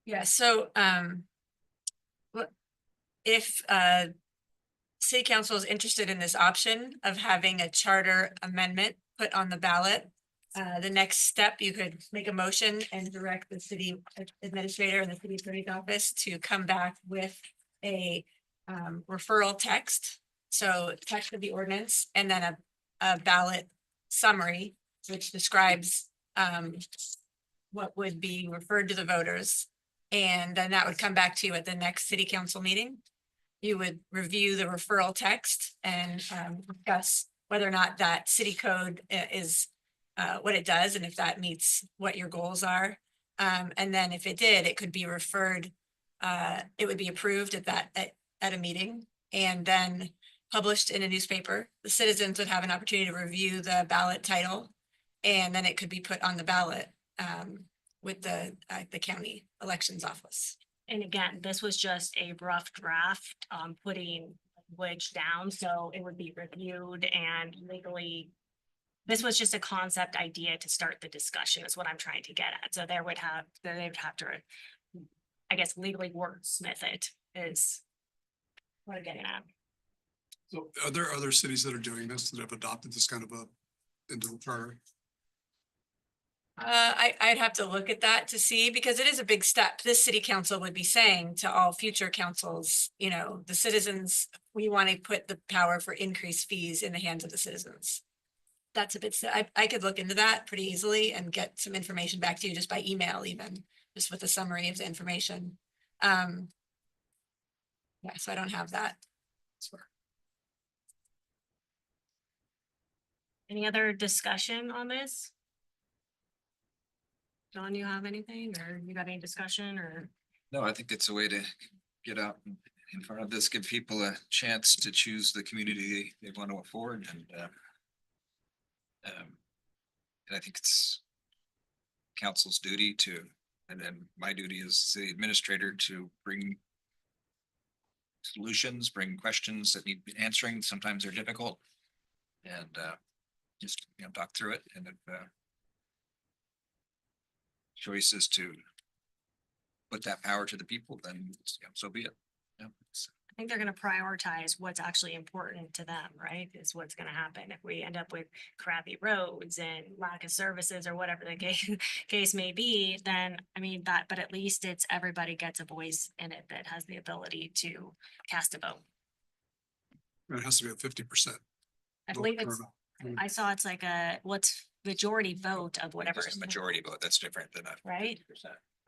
Yeah, so if city council is interested in this option of having a charter amendment put on the ballot, the next step, you could make a motion and direct the city administrator and the city attorney's office to come back with a referral text. So text of the ordinance and then a ballot summary, which describes what would be referred to the voters. And then that would come back to you at the next city council meeting. You would review the referral text and discuss whether or not that city code is what it does and if that meets what your goals are. And then if it did, it could be referred, it would be approved at a meeting and then published in a newspaper. The citizens would have an opportunity to review the ballot title, and then it could be put on the ballot with the county elections office. And again, this was just a rough draft, putting language down, so it would be reviewed and legally. This was just a concept idea to start the discussion is what I'm trying to get at. So they would have to, I guess, legally wordsmith it is what I'm getting at. So are there other cities that are doing this that have adopted this kind of into a charter? I'd have to look at that to see, because it is a big step. This city council would be saying to all future councils, the citizens, we want to put the power for increased fees in the hands of the citizens. That's a bit, I could look into that pretty easily and get some information back to you just by email, even just with a summary of the information. Yeah, so I don't have that. Any other discussion on this? John, you have anything, or you got any discussion, or? No, I think it's a way to get out in front of this, give people a chance to choose the community they want to afford and I think it's council's duty to, and then my duty as city administrator to bring solutions, bring questions that need answering. Sometimes they're difficult and just, talk through it, and if choice is to put that power to the people, then so be it. Yeah. I think they're gonna prioritize what's actually important to them, right? Is what's gonna happen if we end up with crappy roads and lack of services or whatever the case may be, then, but at least it's everybody gets a voice in it that has the ability to cast a vote. It has to be a 50%. I believe I saw it's like what's majority vote of whatever. Just a majority vote, that's different than a. Right?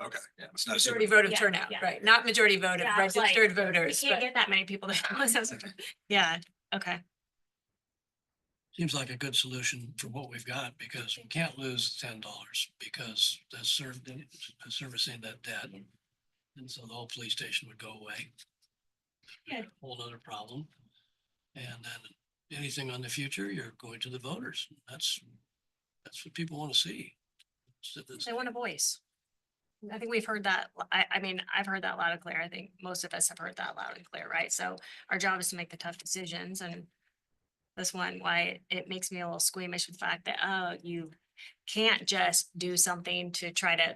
Okay. Yeah, it's not a Majority super. vote of Yeah, turnout, yeah. right? Not majority vote of Yeah, I was like, registered You voters, can't but get that many people to. Yeah, okay. Seems like a good solution for what we've got, because we can't lose $10 because that's servicing that debt. And so the whole police station would go away. Yeah. Whole other problem. And then anything on the future, you're going to the voters. That's what people want to see. They want a voice. I think we've heard that. I've heard that loud and clear. I think most of us have heard that loud and clear, right? So our job is to make the tough decisions, and this one, why it makes me a little squeamish with the fact that, oh, you can't just do something to try to,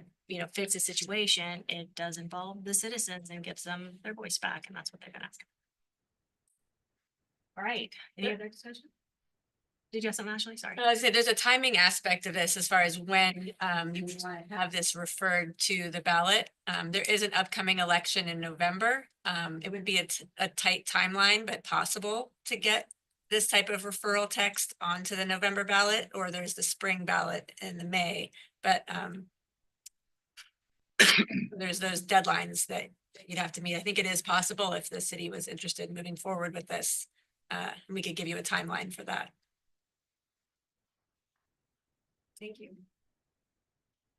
fix a situation. It does involve the citizens and gives them their voice back, and that's what they're gonna ask. All right, any other discussion? Did you have something, Ashley? Sorry. I said, there's a timing aspect of this as far as when you want to have this referred to the ballot. There is an upcoming election in November. It would be a tight timeline, but possible to get this type of referral text onto the November ballot, or there's the spring ballot in the May, but there's those deadlines that you'd have to meet. I think it is possible if the city was interested in moving forward with this. We could give you a timeline for that. Thank you.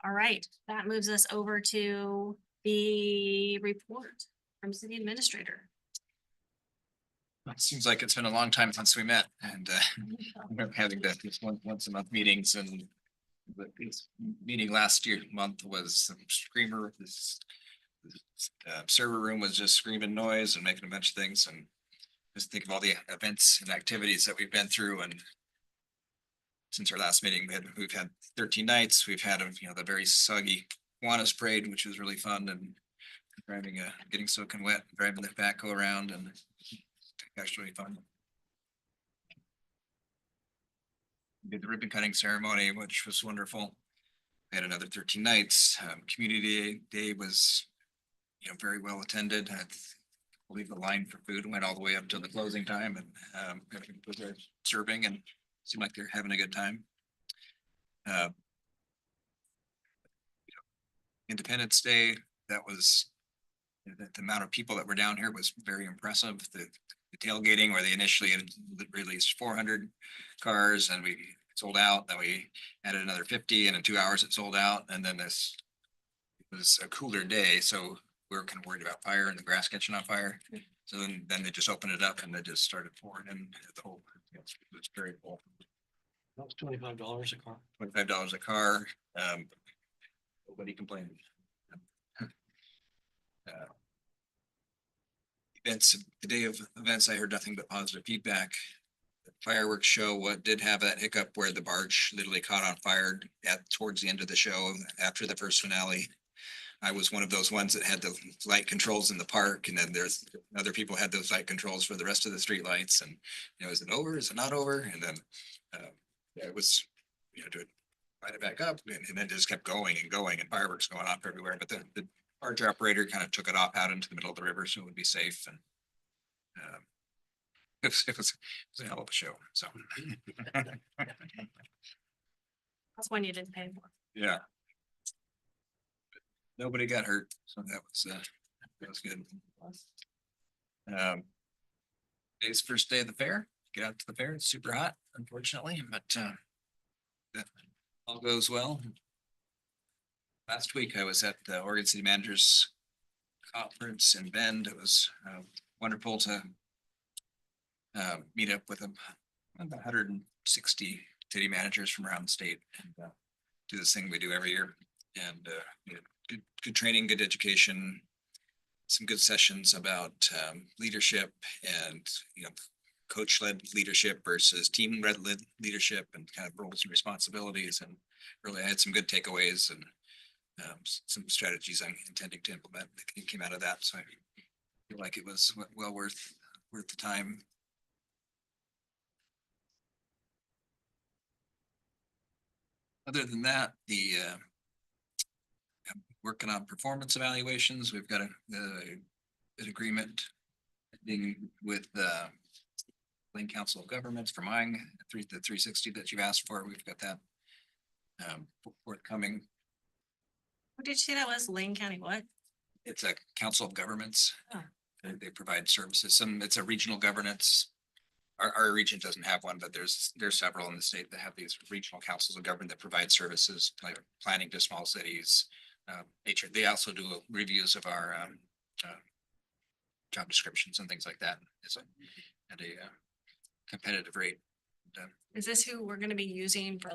All right, that moves us over to the report from city administrator. It seems like it's been a long time since we met and we're having these once a month meetings and this meeting last month was some screamer. This server room was just screaming noise and making a bunch of things and just think of all the events and activities that we've been through and since our last meeting, we've had 13 nights. We've had, the very soggy Kiwanis parade, which was really fun and getting soaking wet, driving the backhoe around and actually fun. We did the ribbon cutting ceremony, which was wonderful. We had another 13 nights. Community Day was, very well attended. I believe the line for food went all the way up till the closing time and everything was there serving and seemed like they're having a good time. Independence Day, that was the amount of people that were down here was very impressive. The tailgating where they initially had released 400 cars and we sold out. Then we added another 50 and in 2 hours it sold out. And then it was a cooler day. So we were kind of worried about fire and the grass catching on fire. So then they just opened it up and they just started pouring in the whole, it's very cool. That was $25 a car. $25 a car. Nobody complained. Events, the day of events, I heard nothing but positive feedback. The fireworks show, what did have that hiccup where the barge literally caught on fire towards the end of the show after the first finale. I was one of those ones that had the light controls in the park, and then there's other people had those light controls for the rest of the street lights. And is it over? Is it not over? And then it was, to light it back up, and then it just kept going and going, and fireworks going off everywhere. But the barge operator kind of took it off out into the middle of the river, so it would be safe. And it was a hell of a show. So That's one you didn't pay for. yeah. Nobody got hurt, so that was good. Today's first day of the fair. Get out to the fair. It's super hot, unfortunately, but that all goes well. Last week I was at the Oregon City Managers Conference in Bend. It was wonderful to meet up with about 160 city managers from around the state and do this thing we do every year. And good training, good education, some good sessions about leadership and coach-led leadership versus team-led leadership and kind of roles and responsibilities. And really, I had some good takeaways and some strategies I'm intending to implement that came out of that. So I feel like it was well worth the time. Other than that, I'm working on performance evaluations. We've got an agreement with the Lane Council of Governments for mine, the 360 that you've asked for. We've got that forthcoming. What did you say that was? Lane County what? It's a council of governments. Oh. They provide services. It's a regional governance. Our region doesn't have one, but there's several in the state that have these regional councils of government that provide services like planning to small cities. They also do reviews of our job descriptions and things like that. It's at a competitive rate. Is this who we're gonna be using for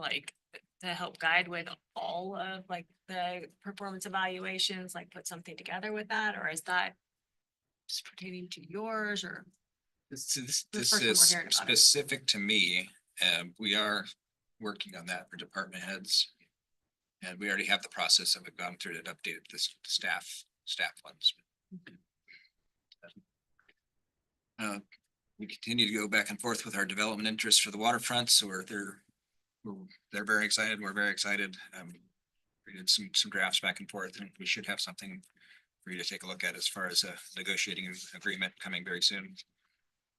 to help guide with all of the performance evaluations, put something together with that, or is that just pertaining to yours or? This first time we're is hearing about it. specific to me. We are working on that for department heads. And we already have the process and we've gone through it, updated this staff ones. we continue to go back and forth with our development interests for the waterfront, so they're very excited, we're very excited. We did some drafts back and forth, and we should have something for you to take a look at as far as a negotiating agreement coming very soon.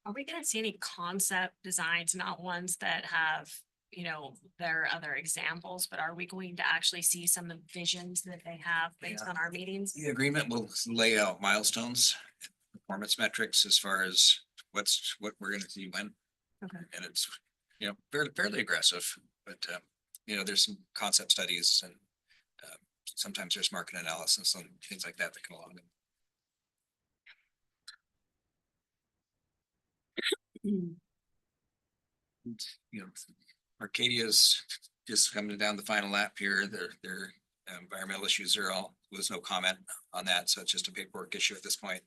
Are we gonna see any concept designs, not ones that have, you know, there are other examples, but are we going to actually see some of the visions that they have based Yeah. on our meetings? The agreement will lay out milestones, performance metrics as far as what we're gonna see when. Okay. And it's, you know, fairly aggressive, but, you know, there's some concept studies and sometimes there's market analysis and things like that that come along. You know, Arcadia's just coming down the final lap here. Their environmental issues are all, there's no comment on that, so it's just a paperwork issue at this point.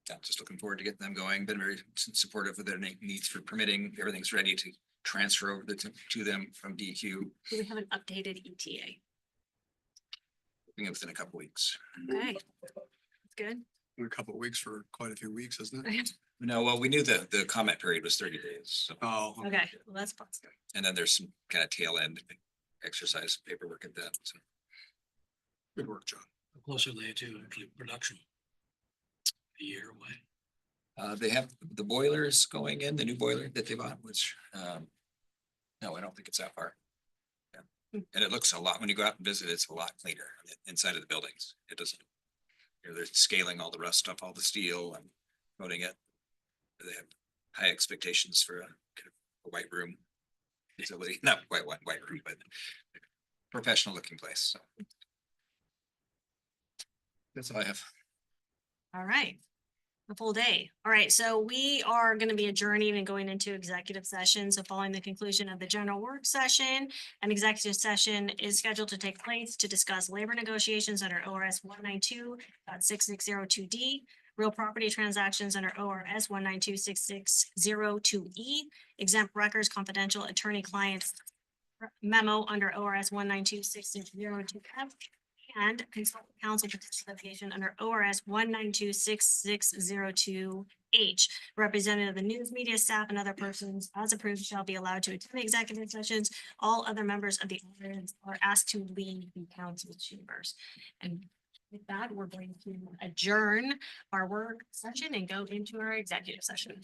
Yeah, just looking forward to getting them going. Been very supportive of their needs for permitting. Everything's ready to transfer over to them from DEQ. Do we have an updated ETA? Within a couple weeks. Okay, that's good. In a couple of weeks for quite a few weeks, isn't it? No, well, we knew the comment period was 30 days. So, Oh, Okay, well, that's positive. and then there's some kind of tail end exercise paperwork at that. So. good work, John. How close are they to actually production? A year away. They have the boilers going in, the new boiler that they bought, which, no, I don't think it's that far. Yeah. And it looks a lot, when you go out and visit, it's a lot cleaner inside of the buildings. It doesn't, you know, they're scaling all the rust off all the steel and coating it. They have high expectations for a kind of a white room facility, not white room, but professional looking place. So that's all I have. All right. A full day. All right, so we are going to be adjourning and going into executive session. So following the conclusion of the general work session, an executive session is scheduled to take place to discuss labor negotiations under ORS 192.6602D, real property transactions under ORS 192.6602E, exempt records confidential attorney-client memo under ORS 192.6602F, and consult council participation under ORS 192.6602H. Representative of the news media staff and other persons as approved shall be allowed to attend the executive sessions. All other members of the audience are asked to leave the council chambers. And with that, we're going to adjourn our work session and go into our executive session.